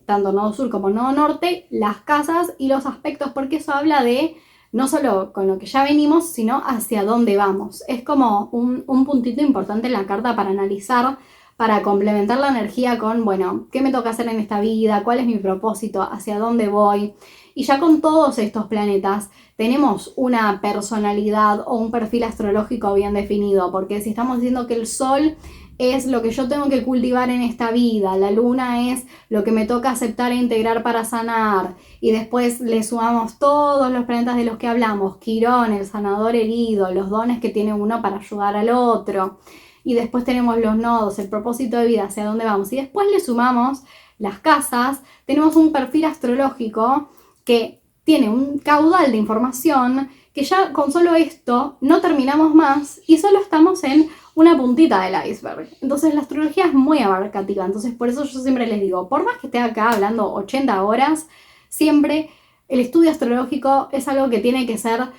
tanto nodo sur como nodo norte, las casas y los aspectos, porque eso habla de no solo con lo que ya venimos, sino hacia dónde vamos. Es como un puntito importante en la carta para analizar, para complementar la energía con, bueno, ¿qué me toca hacer en esta vida? ¿Cuál es mi propósito? ¿Hacia dónde voy? Y ya con todos estos planetas tenemos una personalidad o un perfil astrológico bien definido, porque si estamos diciendo que el Sol es lo que yo tengo que cultivar en esta vida, la Luna es lo que me toca aceptar e integrar para sanar, y después le sumamos todos los planetas de los que hablamos, Quirón, el sanador herido, los dones que tiene uno para ayudar al otro, y después tenemos los nodos, el propósito de vida, hacia dónde vamos, y después le sumamos las casas, tenemos un perfil astrológico que tiene un caudal de información que ya con solo esto no terminamos más y solo estamos en una puntita del iceberg. Entonces la astrología es muy abarcativa, entonces por eso yo siempre les digo, por más que esté acá hablando 80 horas, siempre el estudio astrológico es algo que tiene que ser,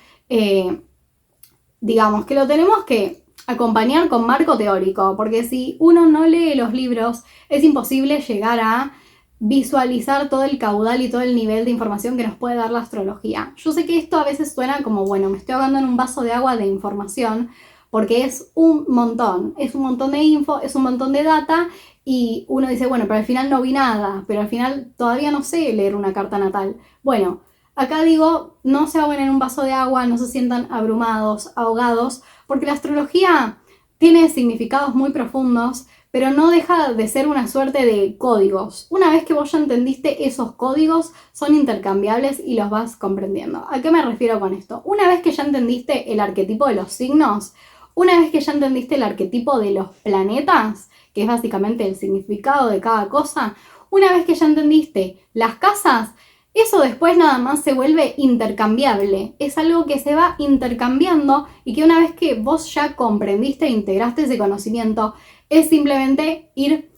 digamos, que lo tenemos que acompañar con marco teórico, porque si uno no lee los libros es imposible llegar a visualizar todo el caudal y todo el nivel de información que nos puede dar la astrología. Yo sé que esto a veces suena como, bueno, me estoy ahogando en un vaso de agua de información, porque es un montón de info, es un montón de data, y uno dice, bueno, pero al final no vi nada, pero al final todavía no sé leer una carta natal. Bueno, acá digo, no se ahoguen en un vaso de agua, no se sientan abrumados, ahogados, porque la astrología tiene significados muy profundos, pero no deja de ser una suerte de códigos. Una vez que vos ya entendiste esos códigos, son intercambiables y los vas comprendiendo. ¿A qué me refiero con esto? Una vez que ya entendiste el arquetipo de los signos, una vez que ya entendiste el arquetipo de los planetas, que es básicamente el significado de cada cosa, una vez que ya entendiste las casas, eso después nada más se vuelve intercambiable. Es algo que se va intercambiando y que una vez que vos ya comprendiste e integraste ese conocimiento, es simplemente ir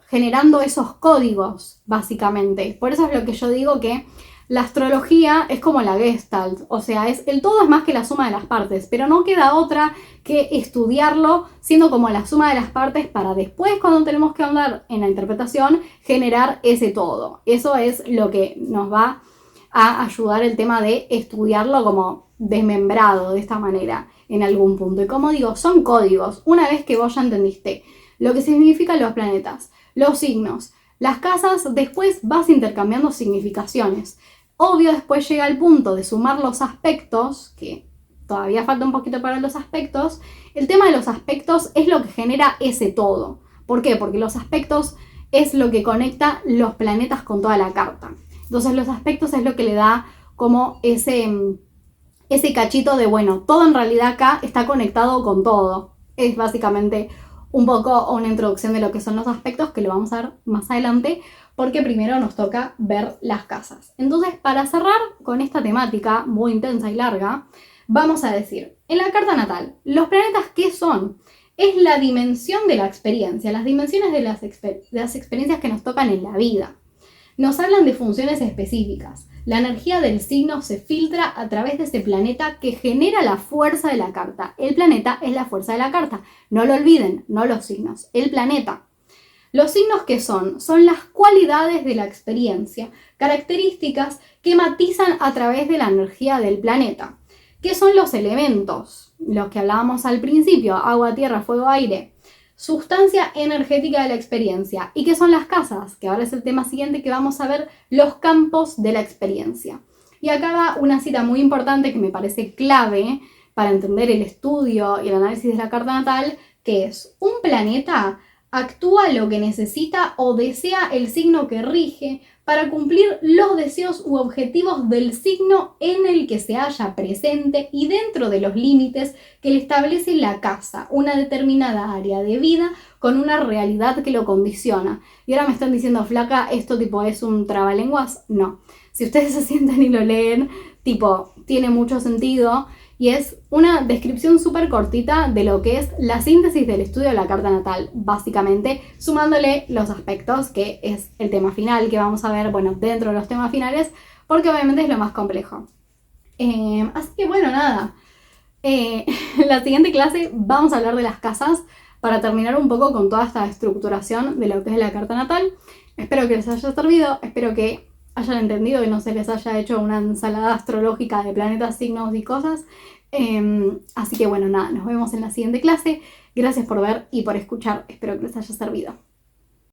generando esos códigos, básicamente. Por eso es lo que yo digo que la astrología es como la Gestalt, o sea, el todo es más que la suma de las partes, pero no queda otra que estudiarlo siendo como la suma de las partes para después, cuando tenemos que ahondar en la interpretación, generar ese todo. Eso es lo que nos va a ayudar el tema de estudiarlo como desmembrado de esta manera en algún punto. Y como digo, son códigos. Una vez que vos ya entendiste lo que significan los planetas, los signos, las casas, después vas intercambiando significaciones. Obvio, después llega el punto de sumar los aspectos, que todavía falta un poquito para los aspectos. El tema de los aspectos es lo que genera ese todo. ¿Por qué? Porque los aspectos es lo que conecta los planetas con toda la carta. Entonces los aspectos es lo que le da como ese cachito de, bueno, todo en realidad acá está conectado con todo. Es básicamente un poco una introducción de lo que son los aspectos, que lo vamos a ver más adelante, porque primero nos toca ver las casas. Entonces, para cerrar con esta temática muy intensa y larga, vamos a decir, en la carta natal, los planetas, ¿qué son? Es la dimensión de la experiencia, las dimensiones de las experiencias que nos tocan en la vida. Nos hablan de funciones específicas. La energía del signo se filtra a través de ese planeta que genera la fuerza de la carta. El planeta es la fuerza de la carta. No lo olviden, no los signos, el planeta. Los signos, ¿qué son? Son las cualidades de la experiencia, características que matizan a través de la energía del planeta. ¿Qué son los elementos? Los que hablábamos al principio, agua, tierra, fuego, aire. Sustancia energética de la experiencia. ¿Y qué son las casas? Que ahora es el tema siguiente que vamos a ver, los campos de la experiencia. Y acá va una cita muy importante que me parece clave para entender el estudio y el análisis de la carta natal, que es: un planeta actúa lo que necesita o desea el signo que rige para cumplir los deseos u objetivos del signo en el que se halla presente y dentro de los límites que le establece la casa, una determinada área de vida con una realidad que lo condiciona. Y ahora me están diciendo, flaca, esto tipo es un trabalenguas. No, si ustedes se sientan y lo leen, tipo, tiene mucho sentido. Y es una descripción súper cortita de lo que es la síntesis del estudio de la carta natal, básicamente sumándole los aspectos, que es el tema final que vamos a ver, bueno, dentro de los temas finales, porque obviamente es lo más complejo. Así que bueno, nada. La siguiente clase vamos a hablar de las casas para terminar un poco con toda esta estructuración de lo que es la carta natal. Espero que les haya servido, espero que hayan entendido y no se les haya hecho una ensalada astrológica de planetas, signos y cosas. Así que bueno, nada, nos vemos en la siguiente clase. Gracias por ver y por escuchar. Espero que les haya servido.